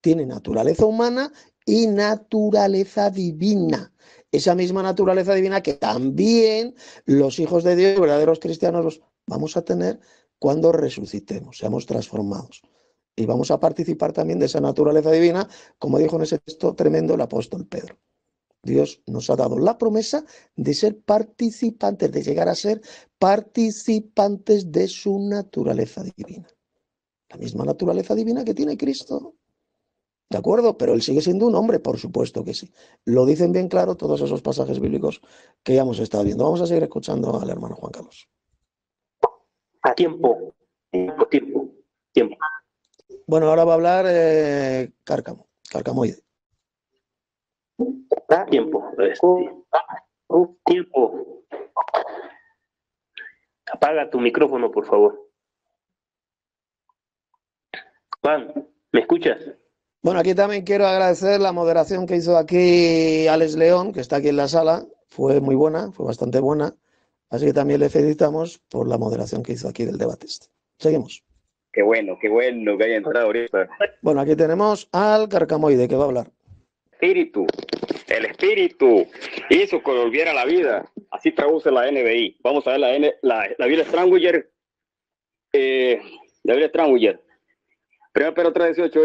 Tiene naturaleza humana y naturaleza divina. Esa misma naturaleza divina que también los hijos de Dios, verdaderos cristianos, los vamos a tener cuando resucitemos, seamos transformados. Y vamos a participar también de esa naturaleza divina, como dijo en ese texto tremendo el apóstol Pedro. Dios nos ha dado la promesa de ser participantes, de llegar a ser participantes de su naturaleza divina. La misma naturaleza divina que tiene Cristo. ¿De acuerdo? Pero él sigue siendo un hombre, por supuesto que sí. Lo dicen bien claro todos esos pasajes bíblicos que ya hemos estado viendo. Vamos a seguir escuchando al hermano Juan Carlos. A tiempo. Tiempo. Bueno, ahora va a hablar Carcamoide. Tiempo. Tiempo. Apaga tu micrófono, por favor. Juan, ¿me escuchas? Bueno, aquí también quiero agradecer la moderación que hizo aquí Alex León, que está aquí en la sala. Fue muy buena, fue bastante buena. Así que también le felicitamos por la moderación que hizo aquí del debate este. Seguimos. Qué bueno que haya entrado ahorita. Bueno, aquí tenemos al Carcamoide, que va a hablar. Espíritu. El espíritu hizo que volviera a la vida. Así traduce la NBI. Vamos a ver la Biblia Strangler. La Biblia Strangler. 1 Pedro 3:18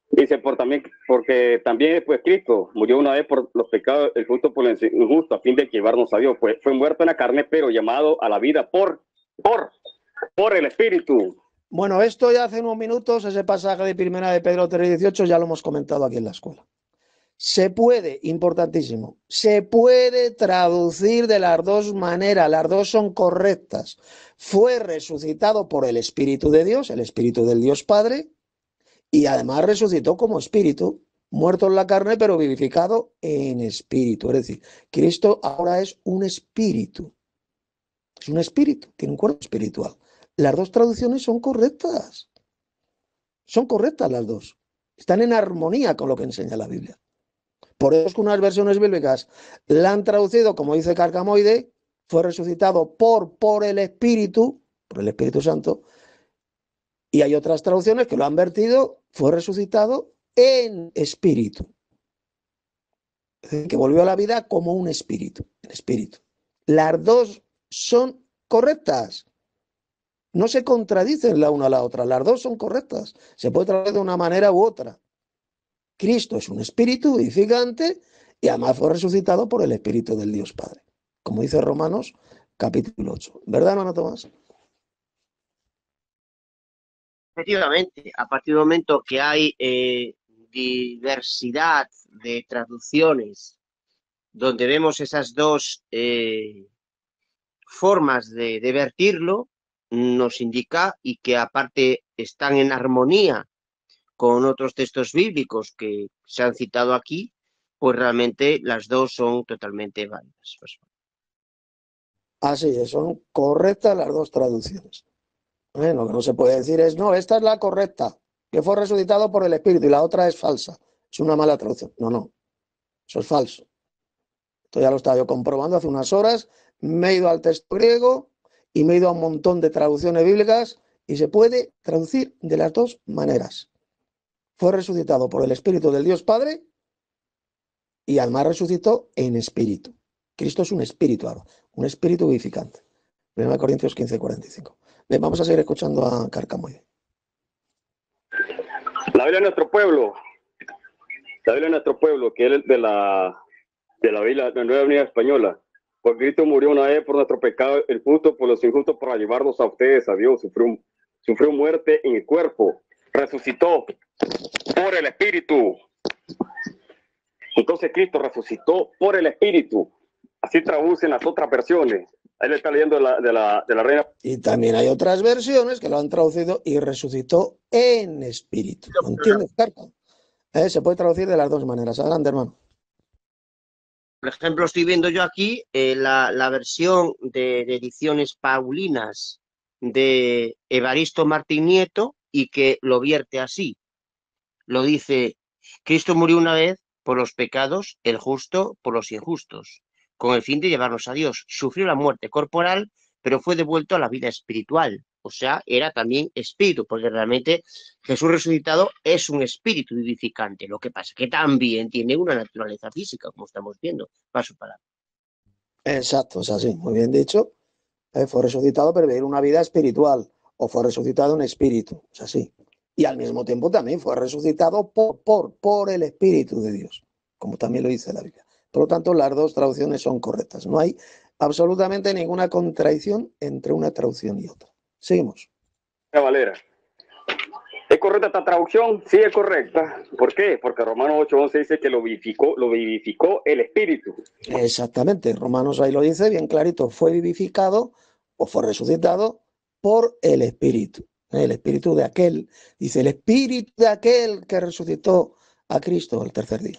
dice porque también pues Cristo murió una vez por los pecados, el justo por el injusto, a fin de llevarnos a Dios. Pues fue muerto en la carne, pero llamado a la vida por el espíritu. Bueno, esto ya hace unos minutos, ese pasaje de 1 de Pedro 3:18, ya lo hemos comentado aquí en la escuela. Se puede, importantísimo, se puede traducir de las dos maneras, las dos son correctas. Fue resucitado por el Espíritu de Dios, el Espíritu del Dios Padre, y además resucitó como espíritu, muerto en la carne, pero vivificado en espíritu. Es decir, Cristo ahora es un espíritu. Es un espíritu, tiene un cuerpo espiritual. Las dos traducciones son correctas. Son correctas las dos. Están en armonía con lo que enseña la Biblia. Por eso es que unas versiones bíblicas la han traducido, como dice Carcamoide, fue resucitado por el Espíritu Santo, y hay otras traducciones que lo han vertido, fue resucitado en espíritu. Es decir, que volvió a la vida como un espíritu, en espíritu. Las dos son correctas. No se contradicen la una a la otra, las dos son correctas. Se puede traducir de una manera u otra. Cristo es un espíritu vivificante y además fue resucitado por el Espíritu del Dios Padre, como dice Romanos capítulo 8. ¿Verdad, hermano Tomás? Efectivamente, a partir del momento que hay diversidad de traducciones, donde vemos esas dos formas de vertirlo, nos indica y que aparte están en armonía con otros textos bíblicos que se han citado aquí, pues realmente las dos son totalmente válidas. Así es, son correctas las dos traducciones. Lo que no se puede decir es, no, esta es la correcta, que fue resucitado por el Espíritu, y la otra es falsa, es una mala traducción. No, eso es falso. Esto ya lo estaba yo comprobando hace unas horas, me he ido al texto griego y me he ido a un montón de traducciones bíblicas y se puede traducir de las dos maneras. Fue resucitado por el Espíritu del Dios Padre y además resucitó en espíritu. Cristo es un espíritu ahora, un espíritu vivificante. 1 Corintios 15:45. Bien, vamos a seguir escuchando a Carcamoide. La Biblia de nuestro pueblo, que es de la Biblia, la Nueva Avenida Española. Porque Cristo murió una vez por nuestro pecado, el justo por los injustos, para llevarnos a ustedes a Dios. Sufrió muerte en el cuerpo, resucitó por el Espíritu. Entonces Cristo resucitó por el Espíritu. Así traducen las otras versiones. Ahí le está leyendo de la Reina. Y también hay otras versiones que lo han traducido y resucitó en espíritu. ¿No entiendes, Carca? Se puede traducir de las dos maneras. Adelante, hermano. Por ejemplo, estoy viendo yo aquí la versión de ediciones paulinas de Evaristo Martín Nieto y que lo vierte así. Lo dice, Cristo murió una vez por los pecados, el justo por los injustos, con el fin de llevarnos a Dios. Sufrió la muerte corporal, pero fue devuelto a la vida espiritual. O sea, era también espíritu, porque realmente Jesús resucitado es un espíritu vivificante. Lo que pasa es que también tiene una naturaleza física, como estamos viendo. Paso para. Exacto, es así, muy bien dicho. Fue resucitado para vivir una vida espiritual, o fue resucitado en espíritu, es así. Y al mismo tiempo también fue resucitado por el Espíritu de Dios, como también lo dice la Biblia. Por lo tanto, las dos traducciones son correctas. No hay absolutamente ninguna contradicción entre una traducción y otra. Seguimos. Valera. ¿Es correcta esta traducción? Sí, es correcta. ¿Por qué? Porque Romanos 8:11 dice que lo vivificó el Espíritu. Exactamente. Romanos ahí lo dice bien clarito. Fue vivificado o fue resucitado por el Espíritu. El Espíritu de aquel. Dice, el Espíritu de aquel que resucitó a Cristo el tercer día.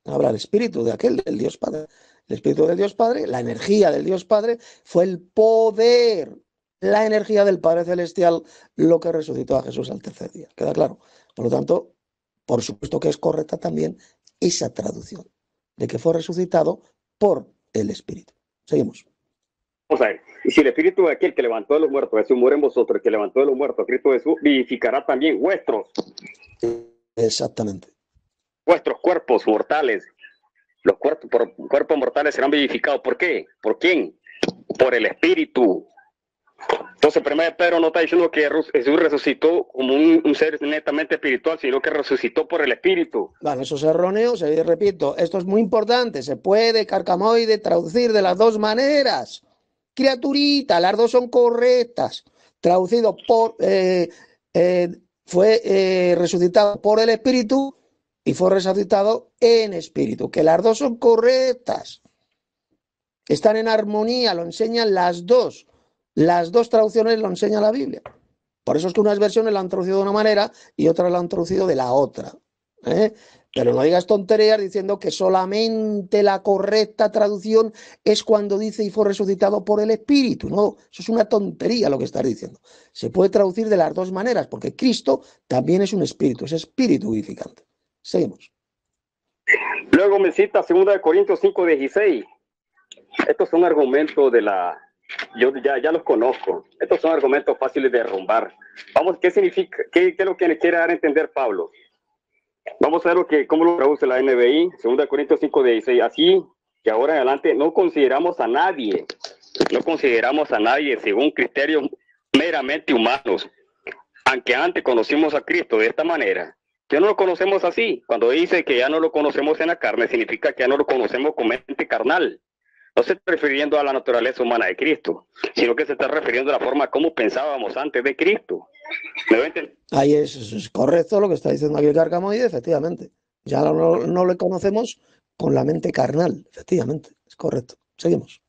Habla el Espíritu de aquel, del Dios Padre. El Espíritu del Dios Padre, la energía del Dios Padre, fue el poder, la energía del Padre Celestial, lo que resucitó a Jesús al tercer día. ¿Queda claro? Por lo tanto, por supuesto que es correcta también esa traducción, de que fue resucitado por el Espíritu. Seguimos. Vamos a ver, y si el Espíritu de aquel que levantó de los muertos, Jesús muere en vosotros, el que levantó de los muertos, Cristo Jesús, vivificará también vuestros cuerpos mortales. Los cuerpos mortales serán vivificados. ¿Por qué? ¿Por quién? Por el Espíritu. Entonces, 1 Pedro no está diciendo que Jesús resucitó como un ser netamente espiritual, sino que resucitó por el Espíritu. Bueno, eso es erróneo, repito, esto es muy importante, se puede, Carcamoide, traducir de las dos maneras. Criaturita, las dos son correctas. Traducido por, fue resucitado por el Espíritu y fue resucitado en espíritu, que las dos son correctas. Están en armonía, lo enseñan las dos. Las dos traducciones lo enseña la Biblia. Por eso es que unas versiones la han traducido de una manera y otras la han traducido de la otra. Pero no digas tonterías diciendo que solamente la correcta traducción es cuando dice y fue resucitado por el Espíritu. No, eso es una tontería lo que estás diciendo. Se puede traducir de las dos maneras, porque Cristo también es un espíritu, es espíritu vivificante. Seguimos. Luego me cita 2 Corintios 5:16. Estos son argumentos de la... Yo ya los conozco. Estos son argumentos fáciles de derrumbar. Vamos, ¿qué significa? ¿Qué es lo que le quiere dar a entender Pablo? Vamos a ver cómo lo traduce la NBI, 2 Corintios 5:16. Así que ahora en adelante no consideramos a nadie según criterios meramente humanos, aunque antes conocimos a Cristo de esta manera. Ya no lo conocemos así. Cuando dice que ya no lo conocemos en la carne, significa que ya no lo conocemos con mente carnal. No se está refiriendo a la naturaleza humana de Cristo, sino que se está refiriendo a la forma como pensábamos antes de Cristo. ¿Me lo entienden? Ahí es correcto lo que está diciendo aquí el Carcamoide, efectivamente. Ya no le conocemos con la mente carnal, efectivamente. Es correcto. Seguimos.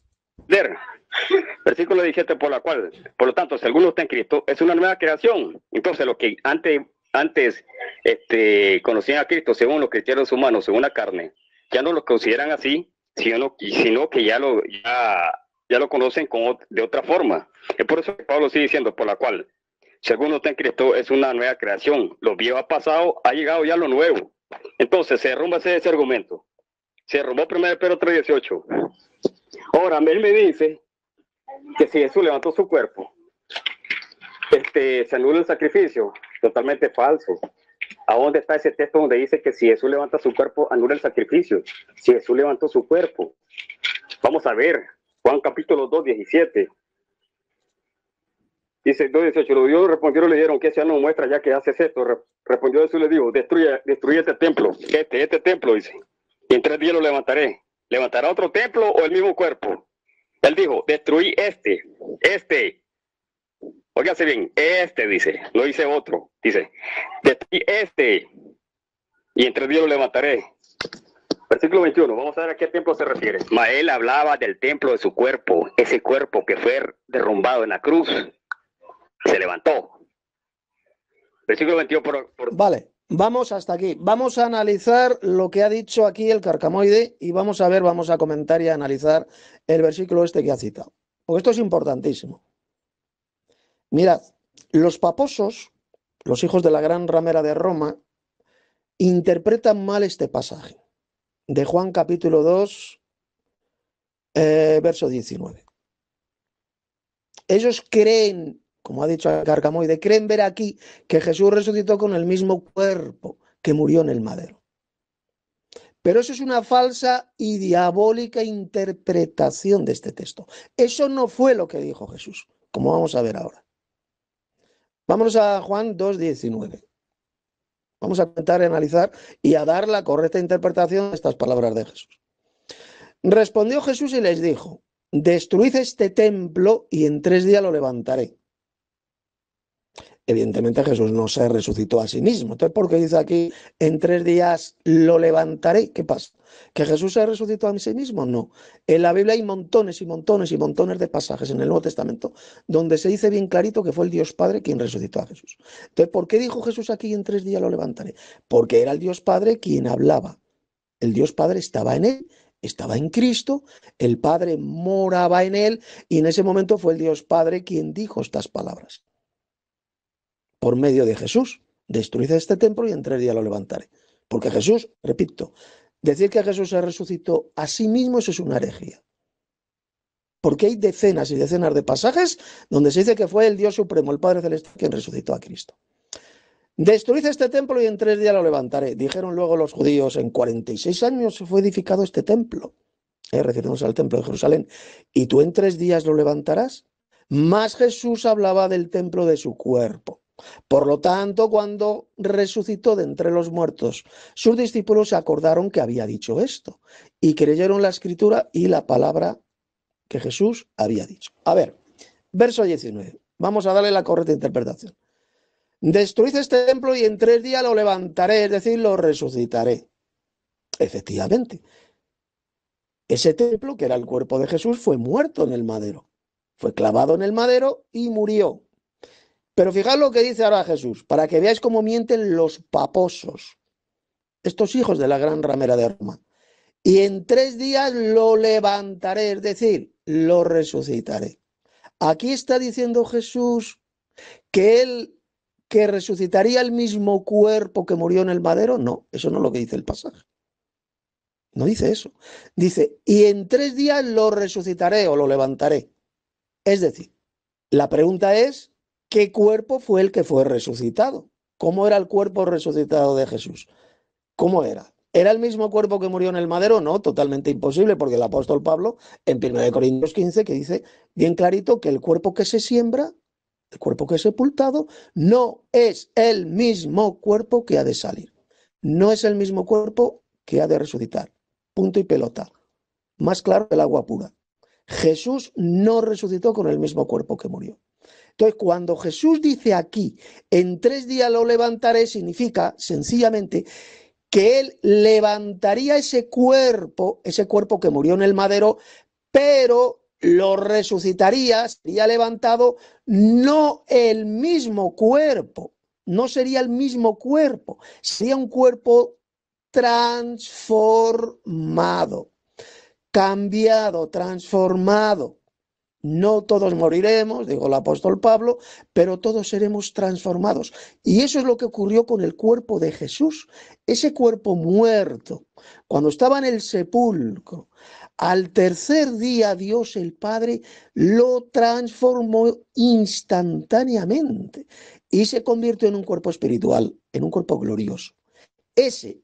Versículo 17, por lo tanto, si alguno está en Cristo, es una nueva creación. Entonces, lo que antes conocían a Cristo según los criterios humanos, según la carne, ya no lo consideran así, sino que ya lo conocen de otra forma. Es por eso que Pablo sigue diciendo, por la cual, si alguno está en Cristo, es una nueva creación. Lo viejo ha pasado, ha llegado ya lo nuevo. Entonces, se derrumba ese argumento. Se derrumbó 1 Pedro 3:18. Ahora, él me dice que si Jesús levantó su cuerpo, se anula el sacrificio. Totalmente falso. ¿A dónde está ese texto donde dice que si Jesús levanta su cuerpo, anula el sacrificio? Si Jesús levantó su cuerpo. Vamos a ver, Juan capítulo 2:17. Dice 2:18, los judíos respondieron, le dijeron, ¿qué se nos muestra ya que haces esto? Respondió Jesús, le dijo, destruye este templo, este templo, dice, y en 3 días lo levantaré. ¿Levantará otro templo o el mismo cuerpo? Él dijo, destruí este. Óigase bien, dice, no dice otro, dice, destruí y en 3 días lo levantaré. Versículo 21, vamos a ver a qué templo se refiere. Él hablaba del templo de su cuerpo, ese cuerpo que fue derrumbado en la cruz, se levantó. Versículo 21 Vale, vamos hasta aquí. Vamos a analizar lo que ha dicho aquí el carcamoide y vamos a comentar y a analizar el versículo que ha citado. Porque esto es importantísimo. Mirad, los paposos, los hijos de la gran ramera de Roma, interpretan mal este pasaje de Juan capítulo 2, verso 19. Ellos creen, como ha dicho el carcamoide, creen ver aquí que Jesús resucitó con el mismo cuerpo que murió en el madero. Pero eso es una falsa y diabólica interpretación de este texto. Eso no fue lo que dijo Jesús, como vamos a ver ahora. Vámonos a Juan 2:19. Vamos a intentar analizar y a dar la correcta interpretación de estas palabras de Jesús. Respondió Jesús y les dijo, destruid este templo y en 3 días lo levantaré. Evidentemente Jesús no se resucitó a sí mismo. Entonces, ¿por qué dice aquí, en 3 días lo levantaré? ¿Qué pasa? ¿Que Jesús se resucitó a sí mismo? No. En la Biblia hay montones y montones y montones de pasajes en el Nuevo Testamento donde se dice bien clarito que fue el Dios Padre quien resucitó a Jesús. Entonces, ¿por qué dijo Jesús aquí, en 3 días lo levantaré? Porque era el Dios Padre quien hablaba. El Dios Padre estaba en él, estaba en Cristo, el Padre moraba en él y en ese momento fue el Dios Padre quien dijo estas palabras. Por medio de Jesús, destruid este templo y en 3 días lo levantaré. Porque Jesús, repito, decir que Jesús se resucitó a sí mismo, eso es una herejía. Porque hay decenas y decenas de pasajes donde se dice que fue el Dios Supremo, el Padre Celestial, quien resucitó a Cristo. Destruid este templo y en 3 días lo levantaré. Dijeron luego los judíos, en 46 años fue edificado este templo, refiriéndose al templo de Jerusalén, y tú en 3 días lo levantarás. Más Jesús hablaba del templo de su cuerpo. Por lo tanto, cuando resucitó de entre los muertos, sus discípulos se acordaron que había dicho esto y creyeron la escritura y la palabra que Jesús había dicho. A ver, verso 19. Vamos a darle la correcta interpretación. Destruid este templo y en 3 días lo levantaré, es decir, lo resucitaré. Efectivamente, ese templo, que era el cuerpo de Jesús, fue muerto en el madero. Fue clavado en el madero y murió. Pero fijad lo que dice ahora Jesús, para que veáis cómo mienten los paposos, estos hijos de la gran ramera de Roma. Y en 3 días lo levantaré, es decir, lo resucitaré. Aquí está diciendo Jesús que él que resucitaría el mismo cuerpo que murió en el madero. No, eso no es lo que dice el pasaje. No dice eso. Dice, y en 3 días lo resucitaré o lo levantaré. Es decir, la pregunta es, ¿qué cuerpo fue el que fue resucitado? ¿Cómo era el cuerpo resucitado de Jesús? ¿Cómo era? ¿Era el mismo cuerpo que murió en el madero? No, totalmente imposible, porque el apóstol Pablo, en 1 Corintios 15, que dice bien clarito que el cuerpo que se siembra, el cuerpo que es sepultado, no es el mismo cuerpo que ha de salir. No es el mismo cuerpo que ha de resucitar. Punto y pelota. Más claro que el agua pura. Jesús no resucitó con el mismo cuerpo que murió. Entonces, cuando Jesús dice aquí, en 3 días lo levantaré, significa sencillamente que él levantaría ese cuerpo que murió en el madero, pero lo resucitaría, sería levantado, no el mismo cuerpo, no sería el mismo cuerpo, sería un cuerpo transformado, cambiado, transformado. No todos moriremos, dijo el apóstol Pablo, pero todos seremos transformados. Y eso es lo que ocurrió con el cuerpo de Jesús. Ese cuerpo muerto, cuando estaba en el sepulcro, al tercer día Dios el Padre lo transformó instantáneamente y se convirtió en un cuerpo espiritual, en un cuerpo glorioso. Ese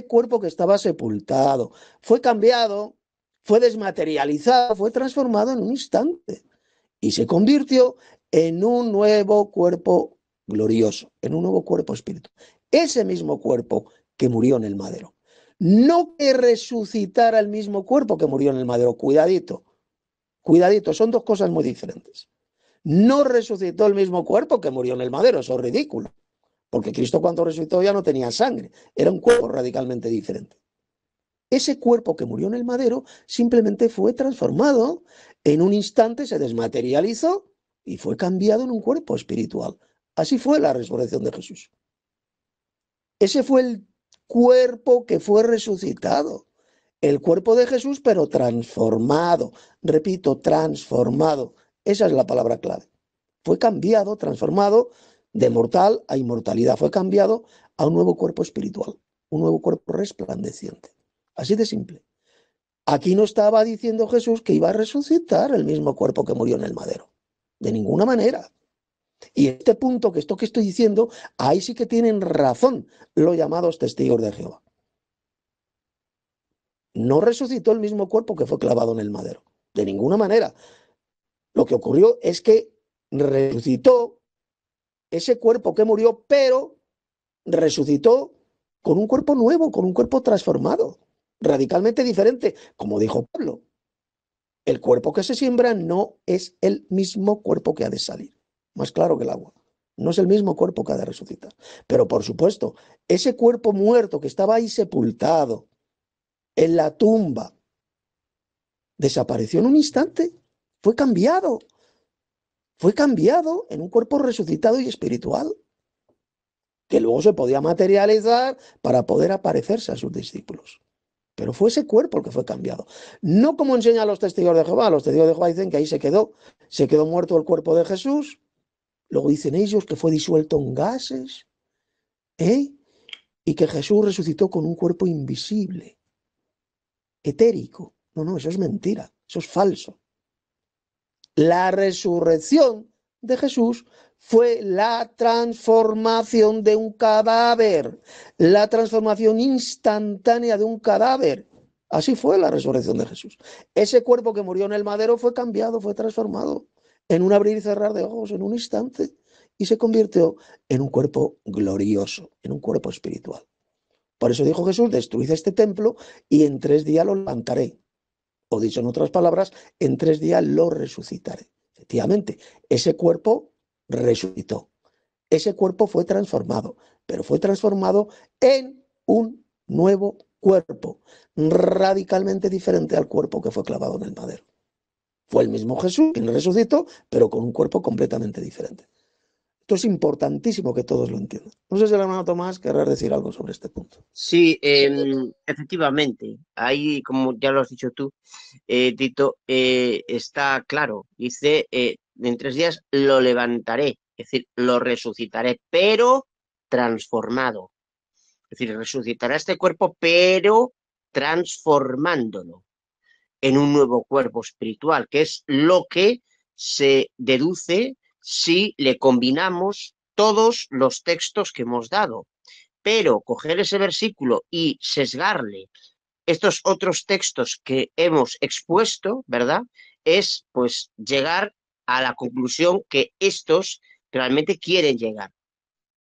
cuerpo que estaba sepultado fue cambiado, fue desmaterializado, fue transformado en un instante y se convirtió en un nuevo cuerpo glorioso, en un nuevo cuerpo espiritual. Ese mismo cuerpo que murió en el madero. No que resucitara el mismo cuerpo que murió en el madero. Cuidadito, cuidadito, son dos cosas muy diferentes. No resucitó el mismo cuerpo que murió en el madero, eso es ridículo. Porque Cristo cuando resucitó ya no tenía sangre, era un cuerpo radicalmente diferente. Ese cuerpo que murió en el madero simplemente fue transformado, en un instante se desmaterializó y fue cambiado en un cuerpo espiritual. Así fue la resurrección de Jesús. Ese fue el cuerpo que fue resucitado, el cuerpo de Jesús, pero transformado. Repito, transformado. Esa es la palabra clave. Fue cambiado, transformado de mortal a inmortalidad. Fue cambiado a un nuevo cuerpo espiritual, un nuevo cuerpo resplandeciente. Así de simple. Aquí no estaba diciendo Jesús que iba a resucitar el mismo cuerpo que murió en el madero. De ninguna manera. Y este punto, que esto que estoy diciendo, ahí sí que tienen razón los llamados testigos de Jehová. No resucitó el mismo cuerpo que fue clavado en el madero. De ninguna manera. Lo que ocurrió es que resucitó ese cuerpo que murió, pero resucitó con un cuerpo nuevo, con un cuerpo transformado, radicalmente diferente. Como dijo Pablo, el cuerpo que se siembra no es el mismo cuerpo que ha de salir. Más claro que el agua. No es el mismo cuerpo que ha de resucitar. Pero por supuesto, ese cuerpo muerto que estaba ahí sepultado en la tumba, desapareció en un instante. Fue cambiado en un cuerpo resucitado y espiritual, que luego se podía materializar para poder aparecerse a sus discípulos. Pero fue ese cuerpo el que fue cambiado. No como enseñan los testigos de Jehová. Los testigos de Jehová dicen que ahí se quedó muerto el cuerpo de Jesús. Luego dicen ellos que fue disuelto en gases, y que Jesús resucitó con un cuerpo invisible, etérico. No, eso es mentira, eso es falso. La resurrección de Jesús fue la transformación de un cadáver, la transformación instantánea de un cadáver. Así fue la resurrección de Jesús. Ese cuerpo que murió en el madero fue cambiado, fue transformado en un abrir y cerrar de ojos, en un instante, y se convirtió en un cuerpo glorioso, en un cuerpo espiritual. Por eso dijo Jesús: destruid este templo y en 3 días lo levantaré. O dicho en otras palabras, en 3 días lo resucitaré. Efectivamente, ese cuerpo resucitó. Ese cuerpo fue transformado, pero fue transformado en un nuevo cuerpo, radicalmente diferente al cuerpo que fue clavado en el madero. Fue el mismo Jesús quien resucitó, pero con un cuerpo completamente diferente. Esto es importantísimo que todos lo entiendan. No sé si el hermano Tomás querrá decir algo sobre este punto. Sí, efectivamente, ahí, como ya lo has dicho tú, Tito, está claro. Dice, en 3 días lo levantaré, es decir, lo resucitaré, pero transformado. Es decir, resucitará este cuerpo, pero transformándolo en un nuevo cuerpo espiritual, que es lo que se deduce si le combinamos todos los textos que hemos dado. Pero coger ese versículo y sesgarle estos otros textos que hemos expuesto, ¿verdad? Es pues llegar a la conclusión que estos realmente quieren llegar,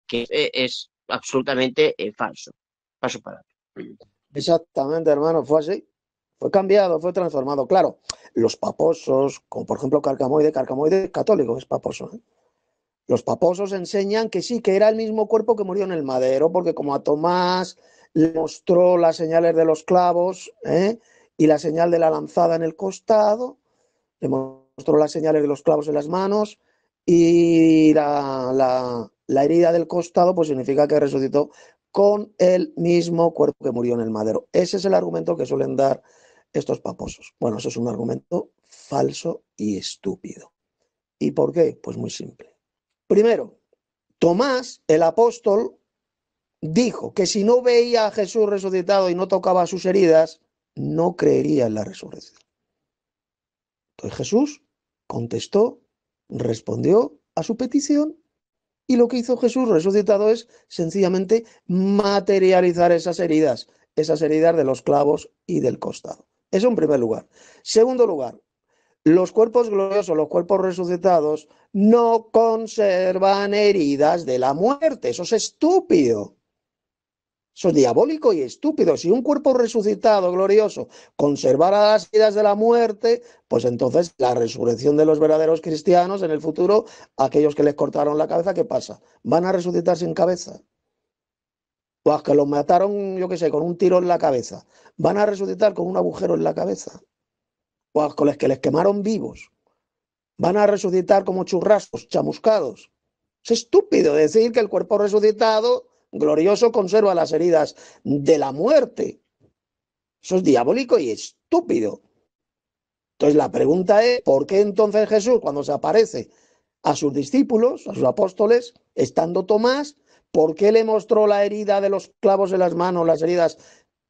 que es absolutamente falso. Paso para atrás. Exactamente, hermano, fue así. Fue cambiado, fue transformado. Claro, los paposos, como por ejemplo Carcamoide es católico, es paposo, ¿eh? Los paposos enseñan que sí, que era el mismo cuerpo que murió en el madero, porque como a Tomás le mostró las señales de los clavos, y la señal de la lanzada en el costado, le mostró las señales de los clavos en las manos y la herida del costado, pues significa que resucitó con el mismo cuerpo que murió en el madero. Ese es el argumento que suelen dar estos paposos. Bueno, eso es un argumento falso y estúpido. ¿Y por qué? Pues muy simple. Primero, Tomás, el apóstol, dijo que si no veía a Jesús resucitado y no tocaba sus heridas, no creería en la resurrección. Entonces Jesús contestó, respondió a su petición, y lo que hizo Jesús resucitado es sencillamente materializar esas heridas de los clavos y del costado. Eso en primer lugar. Segundo lugar, los cuerpos gloriosos, los cuerpos resucitados, no conservan heridas de la muerte. Eso es estúpido. Eso es diabólico y estúpido. Si un cuerpo resucitado, glorioso, conservara las heridas de la muerte, pues entonces la resurrección de los verdaderos cristianos en el futuro, aquellos que les cortaron la cabeza, ¿qué pasa? ¿Van a resucitar sin cabeza? O a que los mataron, yo qué sé, con un tiro en la cabeza, ¿van a resucitar con un agujero en la cabeza? O a los que les quemaron vivos, ¿van a resucitar como churrascos, chamuscados? Es estúpido decir que el cuerpo resucitado glorioso conserva las heridas de la muerte. Eso es diabólico y estúpido. Entonces la pregunta es, ¿por qué entonces Jesús, cuando se aparece a sus discípulos, a sus apóstoles, estando Tomás, por qué le mostró la herida de los clavos en las manos, las heridas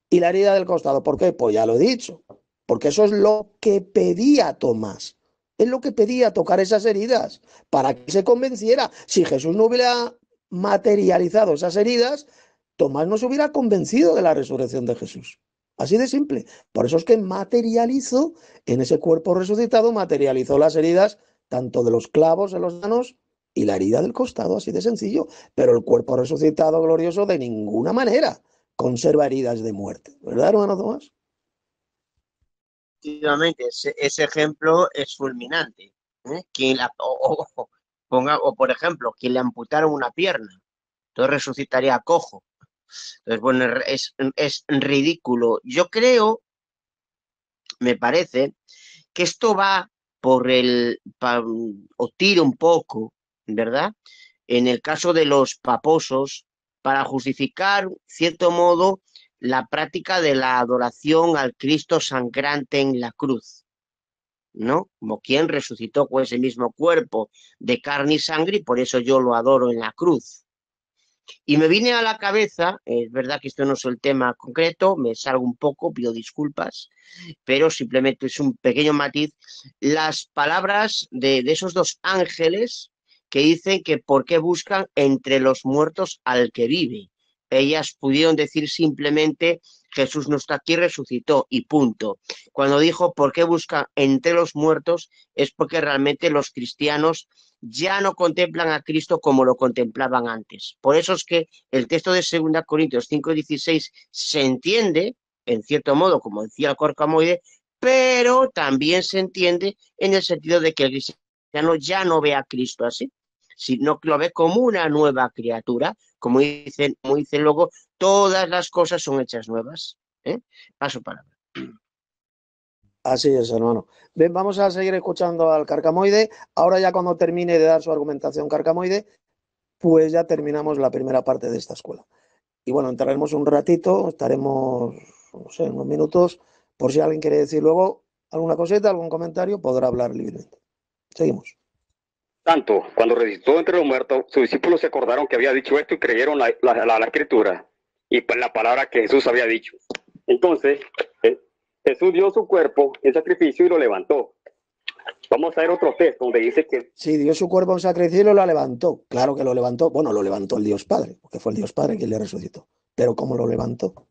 y la herida del costado? ¿Por qué? Pues ya lo he dicho, porque eso es lo que pedía Tomás. Es lo que pedía, tocar esas heridas, para que se convenciera. Si Jesús no hubiera materializado esas heridas, Tomás no se hubiera convencido de la resurrección de Jesús. Así de simple. Por eso es que materializó en ese cuerpo resucitado, materializó las heridas tanto de los clavos en los manos y la herida del costado, así de sencillo. Pero el cuerpo resucitado glorioso de ninguna manera conserva heridas de muerte. ¿Verdad, hermano Tomás? Efectivamente, ese ejemplo es fulminante. Quien o, por ejemplo, quien le amputaron una pierna, entonces resucitaría cojo. Entonces, bueno, es ridículo. Yo creo, me parece, que esto va o tira un poco, ¿verdad? En el caso de los paposos, para justificar, cierto modo, la práctica de la adoración al Cristo sangrante en la cruz, ¿no? Como quien resucitó con ese mismo cuerpo de carne y sangre, y por eso yo lo adoro en la cruz. Y me viene a la cabeza, es verdad que esto no es el tema concreto, me salgo un poco, pido disculpas, pero simplemente es un pequeño matiz, las palabras de esos dos ángeles que dicen que por qué buscan entre los muertos al que vive. Ellas pudieron decir simplemente Jesús no está aquí, resucitó y punto. Cuando dijo por qué buscan entre los muertos es porque realmente los cristianos ya no contemplan a Cristo como lo contemplaban antes. Por eso es que el texto de 2 Corintios 5:16 se entiende, en cierto modo, como decía el Corcamoide, pero también se entiende en el sentido de que el cristiano ya no ve a Cristo así, sino que lo ve como una nueva criatura, como dicen luego, todas las cosas son hechas nuevas. Paso palabra. Así es, hermano. Bien, vamos a seguir escuchando al Carcamoide. Ahora ya cuando termine de dar su argumentación Carcamoide, pues ya terminamos la primera parte de esta escuela. Y bueno, entraremos un ratito, estaremos, no sé, unos minutos, por si alguien quiere decir luego alguna cosita, algún comentario, podrá hablar libremente. Seguimos. Tanto, cuando resucitó entre los muertos, sus discípulos se acordaron que había dicho esto y creyeron la escritura y la palabra que Jesús había dicho. Entonces, Jesús dio su cuerpo en sacrificio y lo levantó. Vamos a ver otro texto donde dice que... Sí, dio su cuerpo en sacrificio y lo levantó. Claro que lo levantó. Bueno, lo levantó el Dios Padre, porque fue el Dios Padre quien le resucitó. Pero ¿cómo lo levantó?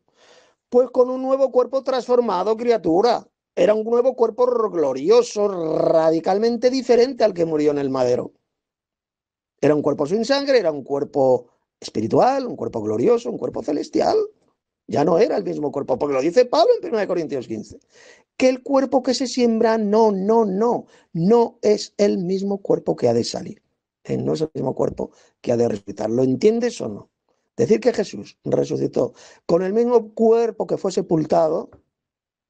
Pues con un nuevo cuerpo transformado, criatura. Era un nuevo cuerpo glorioso, radicalmente diferente al que murió en el madero. Era un cuerpo sin sangre, era un cuerpo espiritual, un cuerpo glorioso, un cuerpo celestial. Ya no era el mismo cuerpo, porque lo dice Pablo en 1 Corintios 15. Que el cuerpo que se siembra, no es el mismo cuerpo que ha de salir. No es el mismo cuerpo que ha de resucitar. ¿Lo entiendes o no? Decir que Jesús resucitó con el mismo cuerpo que fue sepultado,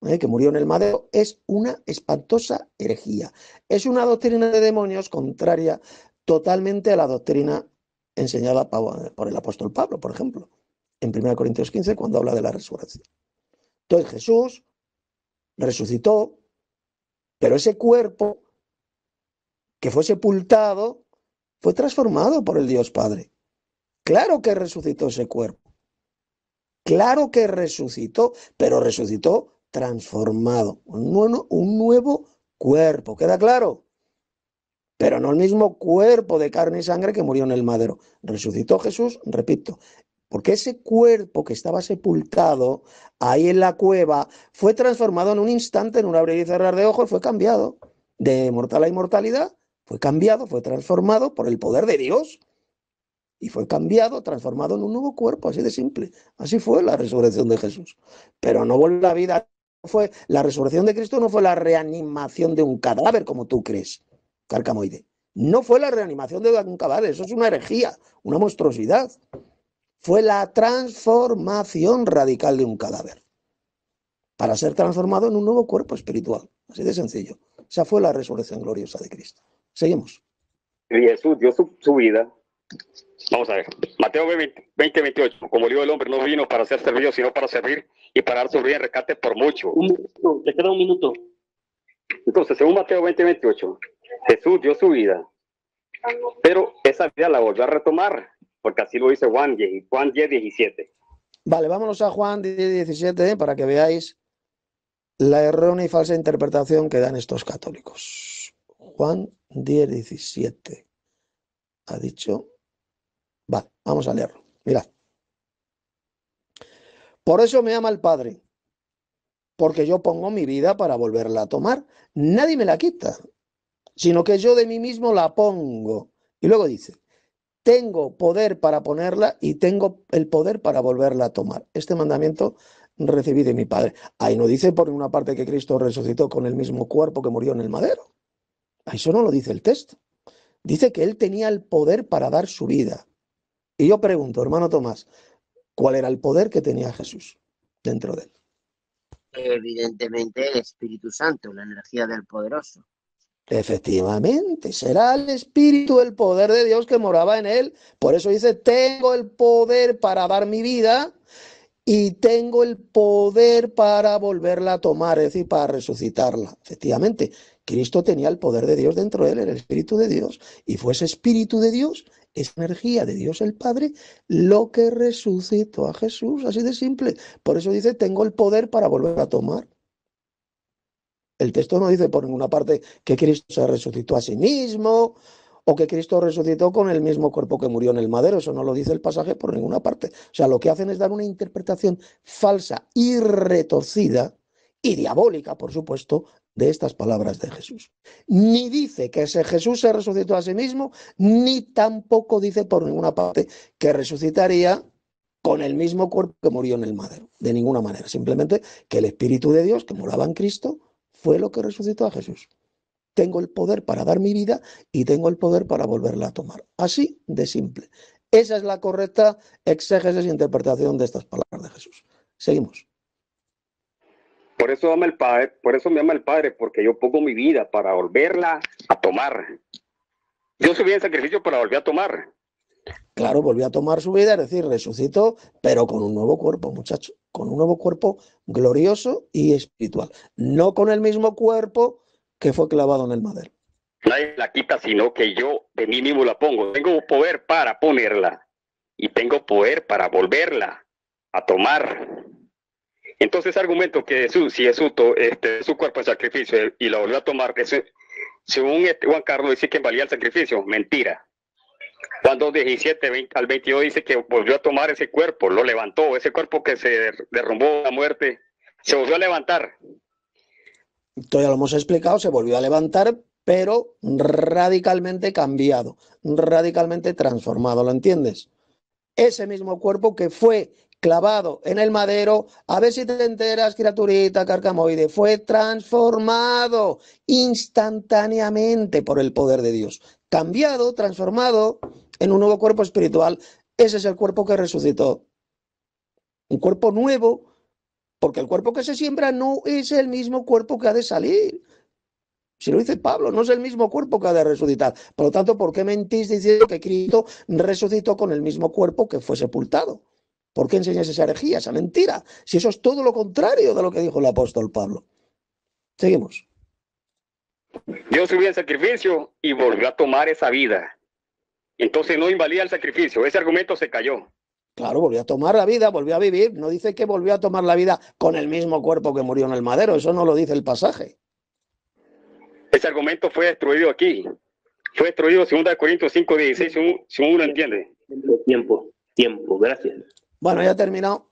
que murió en el madero, es una espantosa herejía. Es una doctrina de demonios contraria totalmente a la doctrina enseñada por el apóstol Pablo, por ejemplo, en 1 Corintios 15, cuando habla de la resurrección. Entonces Jesús resucitó, pero ese cuerpo que fue sepultado fue transformado por el Dios Padre. Claro que resucitó ese cuerpo. Claro que resucitó, pero resucitó transformado. Un nuevo cuerpo, ¿queda claro? Pero no el mismo cuerpo de carne y sangre que murió en el madero. Resucitó Jesús, repito, porque ese cuerpo que estaba sepultado ahí en la cueva fue transformado en un instante, en un abrir y cerrar de ojos, fue cambiado de mortal a inmortalidad, fue cambiado, fue transformado por el poder de Dios y fue cambiado, transformado en un nuevo cuerpo, así de simple. Así fue la resurrección de Jesús. Pero no volvió a la vida. La resurrección de Cristo no fue la reanimación de un cadáver, como tú crees, Carcamoide. No fue la reanimación de un cadáver, eso es una herejía, una monstruosidad. Fue la transformación radical de un cadáver para ser transformado en un nuevo cuerpo espiritual. Así de sencillo. Esa fue la resurrección gloriosa de Cristo. Seguimos. Y Jesús dio su vida. Vamos a ver. Mateo 20:28. Como el Hijo del Hombre no vino para ser servido, sino para servir y para dar su vida en rescate por mucho. Un minuto, te queda un minuto. Entonces, según Mateo 20:28, Jesús dio su vida, pero esa vida la volvió a retomar, porque así lo dice Juan 10:17. Vale, vámonos a Juan 10:17 para que veáis la errónea y falsa interpretación que dan estos católicos. Juan 10:17. Ha dicho... Vale, vamos a leerlo. Mirad. Por eso me ama el Padre, porque yo pongo mi vida para volverla a tomar. Nadie me la quita, sino que yo de mí mismo la pongo. Y luego dice, tengo poder para ponerla y tengo el poder para volverla a tomar. Este mandamiento recibí de mi Padre. Ahí no dice por una parte que Cristo resucitó con el mismo cuerpo que murió en el madero. Eso no lo dice el texto. Dice que él tenía el poder para dar su vida. Y yo pregunto, hermano Tomás, ¿cuál era el poder que tenía Jesús dentro de él? Evidentemente el Espíritu Santo, la energía del poderoso. Efectivamente, será el Espíritu, el poder de Dios que moraba en él. Por eso dice, tengo el poder para dar mi vida y tengo el poder para volverla a tomar, es decir, para resucitarla. Efectivamente, Cristo tenía el poder de Dios dentro de él, el Espíritu de Dios, y fue ese Espíritu de Dios, esa energía de Dios el Padre, lo que resucitó a Jesús, así de simple. Por eso dice, tengo el poder para volver a tomar. El texto no dice por ninguna parte que Cristo se resucitó a sí mismo o que Cristo resucitó con el mismo cuerpo que murió en el madero. Eso no lo dice el pasaje por ninguna parte. O sea, lo que hacen es dar una interpretación falsa y retorcida y diabólica, por supuesto, de estas palabras de Jesús. Ni dice que Jesús se resucitó a sí mismo, ni tampoco dice por ninguna parte que resucitaría con el mismo cuerpo que murió en el madero. De ninguna manera. Simplemente que el Espíritu de Dios que moraba en Cristo fue lo que resucitó a Jesús. Tengo el poder para dar mi vida y tengo el poder para volverla a tomar. Así de simple. Esa es la correcta exégesis e interpretación de estas palabras de Jesús. Seguimos. Por eso me ama el Padre, porque yo pongo mi vida para volverla a tomar. Yo subí en sacrificio para volver a tomar. Claro, volvió a tomar su vida, es decir, resucitó, pero con un nuevo cuerpo, muchacho, con un nuevo cuerpo glorioso y espiritual, no con el mismo cuerpo que fue clavado en el madero. Nadie la quita, sino que yo de mí mismo la pongo. Tengo poder para ponerla y tengo poder para volverla a tomar. Entonces, ese argumento que Jesús, si Jesús su cuerpo en sacrificio y lo volvió a tomar, según Juan Carlos dice que valía el sacrificio, mentira. Juan 2:17 al 22 dice que volvió a tomar ese cuerpo, lo levantó, ese cuerpo que se derrumbó a la muerte, se volvió a levantar. Esto ya lo hemos explicado, se volvió a levantar, pero radicalmente cambiado, radicalmente transformado, ¿lo entiendes? Ese mismo cuerpo que fue clavado en el madero, a ver si te enteras, criaturita carcamoide, fue transformado instantáneamente por el poder de Dios. Cambiado, transformado en un nuevo cuerpo espiritual. Ese es el cuerpo que resucitó. Un cuerpo nuevo porque el cuerpo que se siembra no es el mismo cuerpo que ha de salir. Si lo dice Pablo, no es el mismo cuerpo que ha de resucitar. Por lo tanto, ¿por qué mentís diciendo que Cristo resucitó con el mismo cuerpo que fue sepultado? ¿Por qué enseñas esa herejía, esa mentira? Si eso es todo lo contrario de lo que dijo el apóstol Pablo. Seguimos. Dios subió en sacrificio y volvió a tomar esa vida. Entonces no invalida el sacrificio. Ese argumento se cayó. Claro, volvió a tomar la vida, volvió a vivir. No dice que volvió a tomar la vida con el mismo cuerpo que murió en el madero. Eso no lo dice el pasaje. Ese argumento fue destruido aquí. Fue destruido en 2 Corintios 5:16, si uno entiende. Tiempo, gracias. Bueno, ya ha terminado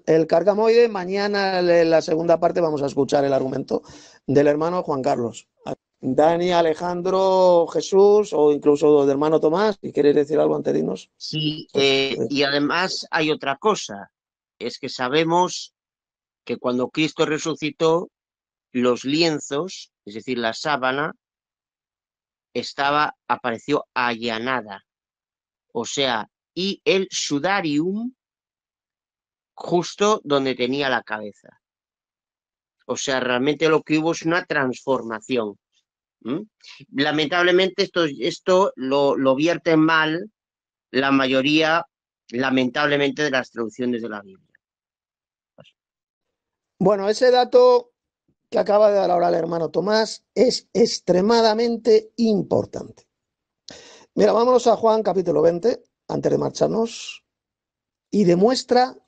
el carcamoide. Mañana en la segunda parte vamos a escuchar el argumento del hermano Juan Carlos. Dani, Alejandro, Jesús o incluso del hermano Tomás, si queréis decir algo antes de irnos. Sí, y además hay otra cosa, es que sabemos que cuando Cristo resucitó, los lienzos, es decir, la sábana, apareció allanada, o sea, y el sudarium justo donde tenía la cabeza. O sea, realmente lo que hubo es una transformación. Lamentablemente esto lo vierten mal la mayoría, lamentablemente, de las traducciones de la Biblia. Bueno, ese dato que acaba de dar ahora el hermano Tomás es extremadamente importante. Mira, vámonos a Juan capítulo 20, antes de marcharnos, y demuestra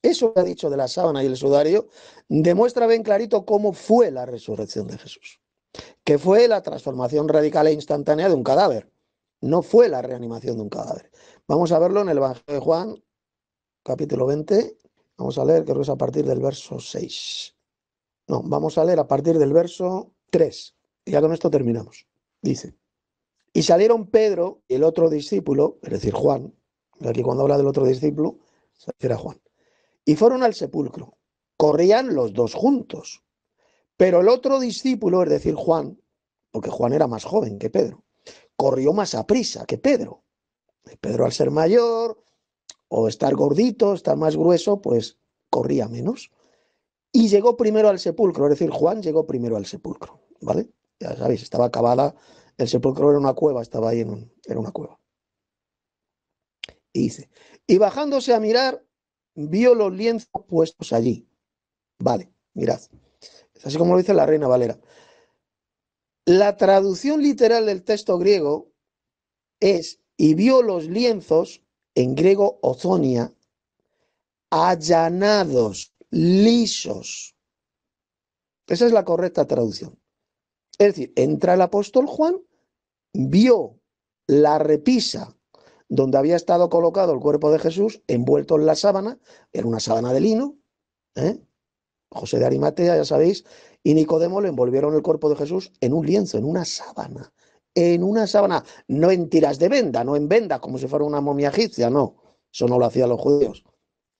eso que ha dicho de la sábana y el sudario, demuestra bien clarito cómo fue la resurrección de Jesús, que fue la transformación radical e instantánea de un cadáver, no fue la reanimación de un cadáver. Vamos a verlo en el Evangelio de Juan, capítulo 20, vamos a leer, creo que es a partir del verso 6. No, vamos a leer a partir del verso 3, y ya con esto terminamos. Dice, y salieron Pedro y el otro discípulo, es decir, Juan, aquí cuando habla del otro discípulo, se refiere a Juan, y fueron al sepulcro. Corrían los dos juntos, pero el otro discípulo, es decir, Juan, porque Juan era más joven que Pedro, corrió más aprisa que Pedro. Pedro, al ser mayor o estar gordito, estar más grueso, pues corría menos. Y llegó primero al sepulcro, es decir, Juan llegó primero al sepulcro, ¿vale? Ya sabéis, estaba acabada, el sepulcro era una cueva, estaba ahí era una cueva. Y dice, y bajándose a mirar, vio los lienzos puestos allí. Vale, mirad. Es así como lo dice la Reina Valera. La traducción literal del texto griego es, y vio los lienzos, en griego ozonia, allanados, lisos. Esa es la correcta traducción. Es decir, entra el apóstol Juan, vio la repisa donde había estado colocado el cuerpo de Jesús, envuelto en la sábana, era una sábana de lino, José de Arimatea, ya sabéis, y Nicodemo le envolvieron el cuerpo de Jesús en un lienzo, en una sábana, no en tiras de venda, no en venda, como si fuera una momia egipcia, no, eso no lo hacían los judíos.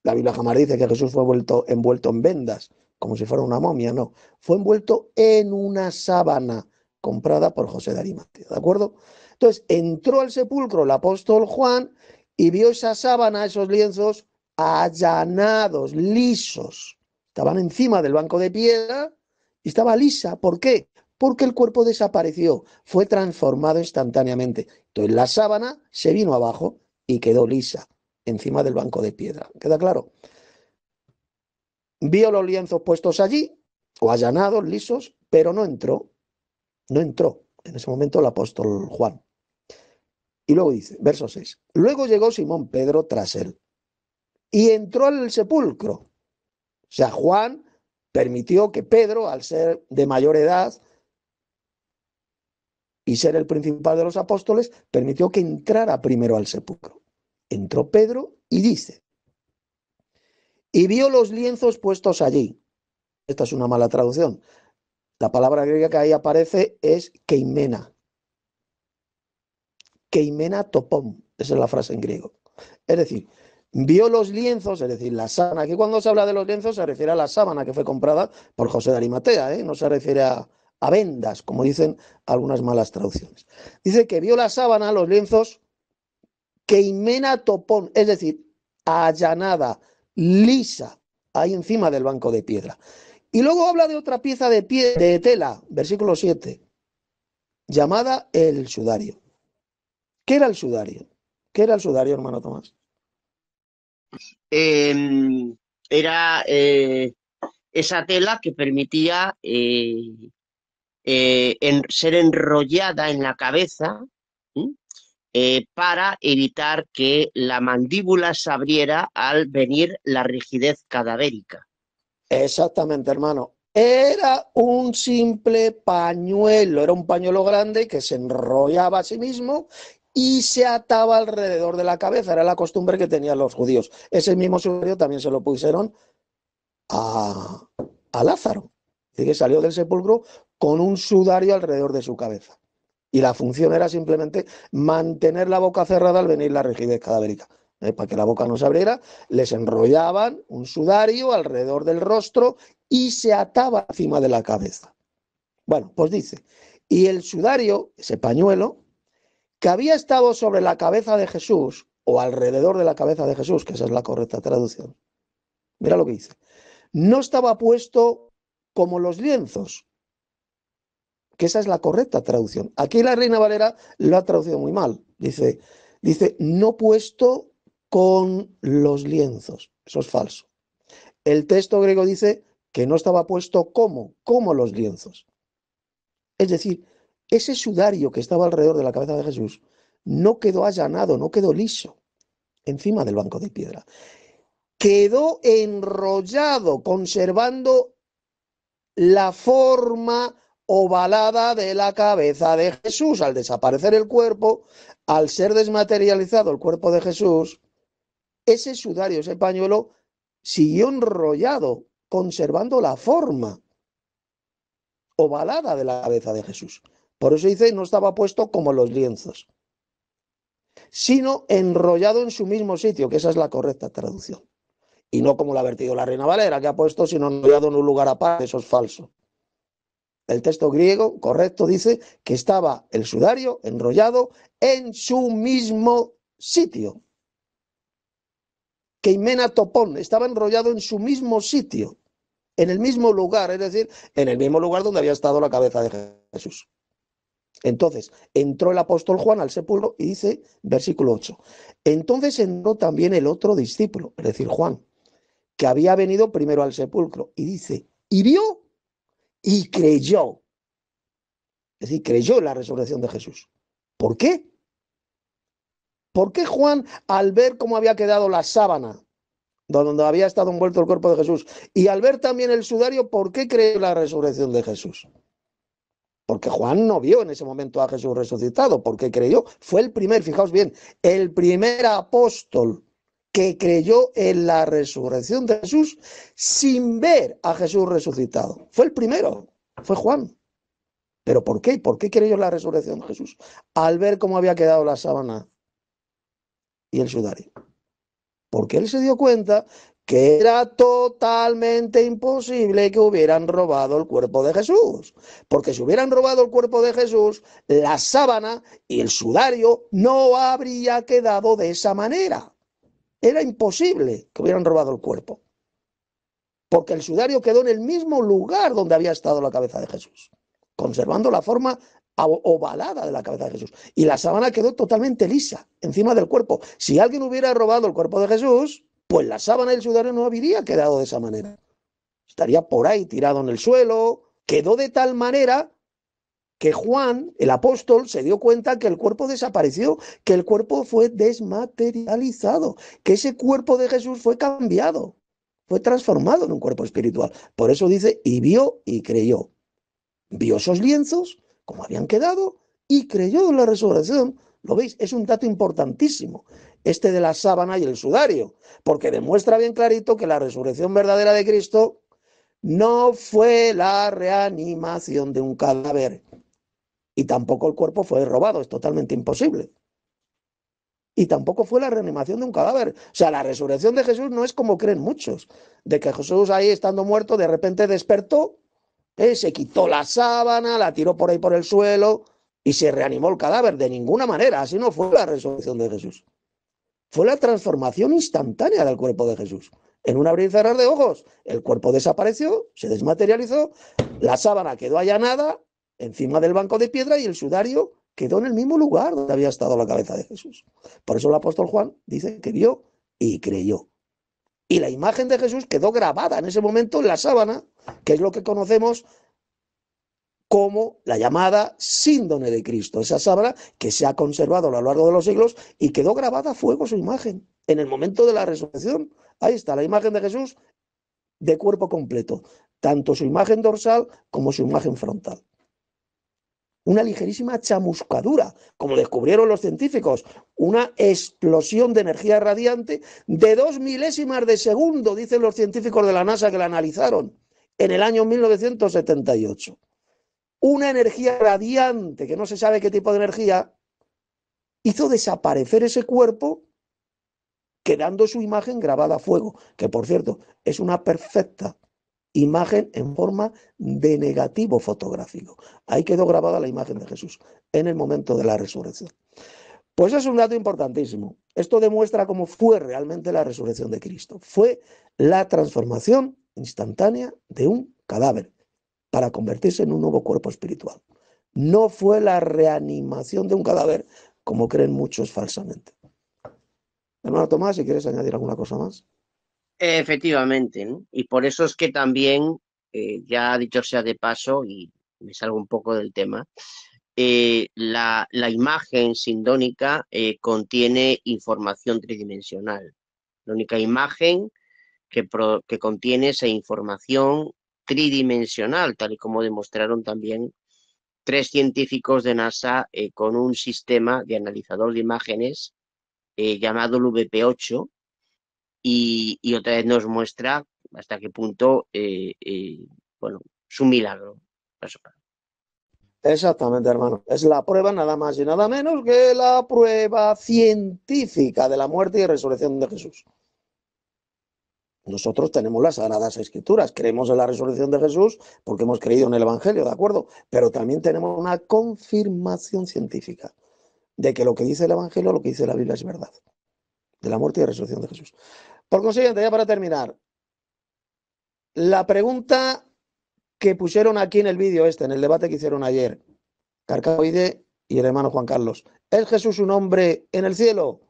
La Biblia jamás dice que Jesús fue envuelto en vendas, como si fuera una momia, no, fue envuelto en una sábana comprada por José de Arimatea, ¿de acuerdo? Entonces entró al sepulcro el apóstol Juan y vio esa sábana, esos lienzos allanados, lisos. Estaban encima del banco de piedra y estaba lisa. ¿Por qué? Porque el cuerpo desapareció, fue transformado instantáneamente. Entonces la sábana se vino abajo y quedó lisa encima del banco de piedra. ¿Queda claro? Vio los lienzos puestos allí, o allanados, lisos, pero no entró. No entró en ese momento el apóstol Juan. Y luego dice, verso 6, luego llegó Simón Pedro tras él y entró al sepulcro. O sea, Juan permitió que Pedro, al ser de mayor edad y ser el principal de los apóstoles, permitió que entrara primero al sepulcro. Entró Pedro y dice, y vio los lienzos puestos allí. Esta es una mala traducción. La palabra griega que ahí aparece es keimena. Keimena topón, esa es la frase en griego. Es decir, vio los lienzos, es decir, la sábana. Aquí cuando se habla de los lienzos se refiere a la sábana que fue comprada por José de Arimatea, no se refiere a vendas, como dicen algunas malas traducciones. Dice que vio la sábana, los lienzos, keimena topón, es decir, allanada, lisa, ahí encima del banco de piedra. Y luego habla de otra pieza de tela, versículo 7, llamada el sudario. ¿Qué era el sudario? ¿Qué era el sudario, hermano Tomás? Era esa tela que permitía ser enrollada en la cabeza, ¿sí? Para evitar que la mandíbula se abriera al venir la rigidez cadavérica. Exactamente, hermano. Era un simple pañuelo, era un pañuelo grande que se enrollaba a sí mismo y se ataba alrededor de la cabeza. Era la costumbre que tenían los judíos. Ese mismo sudario también se lo pusieron a Lázaro, que salió del sepulcro con un sudario alrededor de su cabeza. Y la función era simplemente mantener la boca cerrada al venir la rigidez cadavérica. Para que la boca no se abriera, les enrollaban un sudario alrededor del rostro y se ataba encima de la cabeza. Bueno, pues dice, y el sudario, ese pañuelo, que había estado sobre la cabeza de Jesús, o alrededor de la cabeza de Jesús, que esa es la correcta traducción, mira lo que dice, no estaba puesto como los lienzos, que esa es la correcta traducción. Aquí la Reina Valera lo ha traducido muy mal. Dice, no puesto con los lienzos. Eso es falso. El texto griego dice que no estaba puesto como los lienzos. Es decir, ese sudario que estaba alrededor de la cabeza de Jesús no quedó allanado, no quedó liso encima del banco de piedra. Quedó enrollado, conservando la forma ovalada de la cabeza de Jesús. Al desaparecer el cuerpo, al ser desmaterializado el cuerpo de Jesús, ese sudario, ese pañuelo, siguió enrollado, conservando la forma ovalada de la cabeza de Jesús. Por eso dice, no estaba puesto como los lienzos, sino enrollado en su mismo sitio, que esa es la correcta traducción. Y no como la ha vertido la Reina Valera, que ha puesto, sino enrollado en un lugar aparte. Eso es falso. El texto griego correcto dice que estaba el sudario enrollado en su mismo sitio. Que imena topón, estaba enrollado en su mismo sitio, en el mismo lugar, es decir, en el mismo lugar donde había estado la cabeza de Jesús. Entonces, entró el apóstol Juan al sepulcro y dice, versículo 8, entonces entró también el otro discípulo, es decir, Juan, que había venido primero al sepulcro, y dice, y vio y creyó. Es decir, creyó en la resurrección de Jesús. ¿Por qué? ¿Por qué Juan, al ver cómo había quedado la sábana donde había estado envuelto el cuerpo de Jesús, y al ver también el sudario, ¿por qué creyó en la resurrección de Jesús? Porque Juan no vio en ese momento a Jesús resucitado. ¿Por qué creyó? Fue el primer, fijaos bien, el primer apóstol que creyó en la resurrección de Jesús sin ver a Jesús resucitado. Fue el primero, fue Juan. ¿Pero por qué? ¿Por qué creyó en la resurrección de Jesús? Al ver cómo había quedado la sábana y el sudario. Porque él se dio cuenta que era totalmente imposible que hubieran robado el cuerpo de Jesús. Porque si hubieran robado el cuerpo de Jesús, la sábana y el sudario no habría quedado de esa manera. Era imposible que hubieran robado el cuerpo. Porque el sudario quedó en el mismo lugar donde había estado la cabeza de Jesús, conservando la forma ovalada de la cabeza de Jesús. Y la sábana quedó totalmente lisa, encima del cuerpo. Si alguien hubiera robado el cuerpo de Jesús, pues la sábana y el sudario no habría quedado de esa manera. Estaría por ahí tirado en el suelo. Quedó de tal manera que Juan, el apóstol, se dio cuenta que el cuerpo desapareció, que el cuerpo fue desmaterializado, que ese cuerpo de Jesús fue cambiado, fue transformado en un cuerpo espiritual. Por eso dice, y vio y creyó. Vio esos lienzos, como habían quedado, y creyó en la resurrección. ¿Lo veis? Es un dato importantísimo, este de la sábana y el sudario, porque demuestra bien clarito que la resurrección verdadera de Cristo no fue la reanimación de un cadáver, y tampoco el cuerpo fue robado, es totalmente imposible. Y tampoco fue la reanimación de un cadáver. O sea, la resurrección de Jesús no es como creen muchos, de que Jesús ahí estando muerto de repente despertó, se quitó la sábana, la tiró por ahí por el suelo y se reanimó el cadáver. De ninguna manera, así no fue la resurrección de Jesús. Fue la transformación instantánea del cuerpo de Jesús. En un abrir y cerrar de ojos, el cuerpo desapareció, se desmaterializó, la sábana quedó allanada encima del banco de piedra y el sudario quedó en el mismo lugar donde había estado la cabeza de Jesús. Por eso el apóstol Juan dice que vio y creyó. Y la imagen de Jesús quedó grabada en ese momento en la sábana, que es lo que conocemos como la llamada síndone de Cristo, esa sábana que se ha conservado a lo largo de los siglos y quedó grabada a fuego su imagen en el momento de la resurrección. Ahí está la imagen de Jesús de cuerpo completo, tanto su imagen dorsal como su imagen frontal. Una ligerísima chamuscadura, como descubrieron los científicos, una explosión de energía radiante de 2 milésimas de segundo, dicen los científicos de la NASA que la analizaron en el año 1978. Una energía radiante, que no se sabe qué tipo de energía, hizo desaparecer ese cuerpo, quedando su imagen grabada a fuego, que por cierto es una perfecta imagen en forma de negativo fotográfico. Ahí quedó grabada la imagen de Jesús en el momento de la resurrección. Pues es un dato importantísimo. Esto demuestra cómo fue realmente la resurrección de Cristo. Fue la transformación instantánea de un cadáver para convertirse en un nuevo cuerpo espiritual. No fue la reanimación de un cadáver, como creen muchos falsamente. Hermano Tomás, si quieres añadir alguna cosa más. Efectivamente, ¿no? Y por eso es que también, ya dicho sea de paso, y me salgo un poco del tema, la imagen sindónica contiene información tridimensional. La única imagen que contiene esa información tridimensional, tal y como demostraron también 3 científicos de NASA con un sistema de analizador de imágenes llamado el VP8, y otra vez nos muestra hasta qué punto, bueno, es un milagro. Exactamente, hermano. Es la prueba nada más y nada menos que la prueba científica de la muerte y resurrección de Jesús. Nosotros tenemos las Sagradas Escrituras, creemos en la resurrección de Jesús porque hemos creído en el Evangelio, ¿de acuerdo? Pero también tenemos una confirmación científica de que lo que dice el Evangelio, lo que dice la Biblia es verdad, de la muerte y resurrección de Jesús. Por consiguiente, ya para terminar, la pregunta que pusieron aquí en el vídeo en el debate que hicieron ayer, Carcamoide y el hermano Juan Carlos, ¿es Jesús un hombre en el cielo?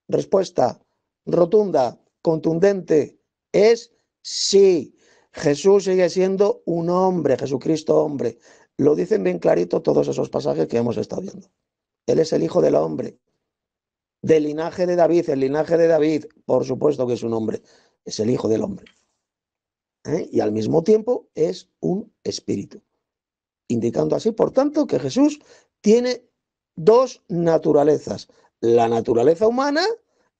Respuesta rotunda, contundente, es sí. Jesús sigue siendo un hombre, Jesucristo hombre. Lo dicen bien clarito todos esos pasajes que hemos estado viendo. Él es el Hijo del Hombre, del linaje de David. El linaje de David, por supuesto que es un hombre, es el Hijo del Hombre. Y al mismo tiempo es un espíritu, indicando así, por tanto, que Jesús tiene 2 naturalezas, la naturaleza humana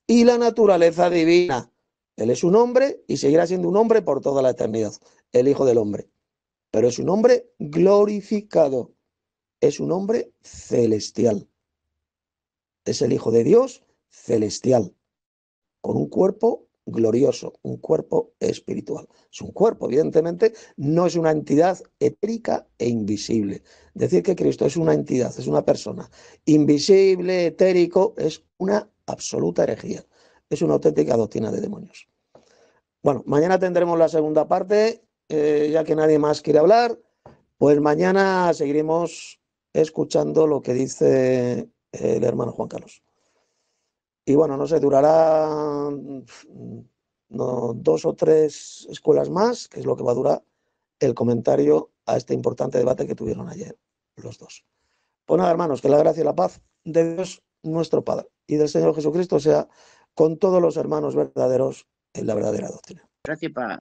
y la naturaleza divina. Él es un hombre y seguirá siendo un hombre por toda la eternidad, el Hijo del Hombre. Pero es un hombre glorificado, es un hombre celestial. Es el Hijo de Dios celestial, con un cuerpo glorioso, un cuerpo espiritual. Es un cuerpo, evidentemente, no es una entidad etérica e invisible. Decir que Cristo es una entidad, es una persona invisible, etérico, es una absoluta herejía. Es una auténtica doctrina de demonios. Bueno, mañana tendremos la segunda parte, ya que nadie más quiere hablar, pues mañana seguiremos escuchando lo que dice el hermano Juan Carlos. Y bueno, no sé, durará 2 o 3 escuelas más, que es lo que va a durar el comentario a este importante debate que tuvieron ayer los dos. Pues nada, hermanos, que la gracia y la paz de Dios nuestro Padre y del Señor Jesucristo sea con todos los hermanos verdaderos en la verdadera doctrina. Gracias, paz.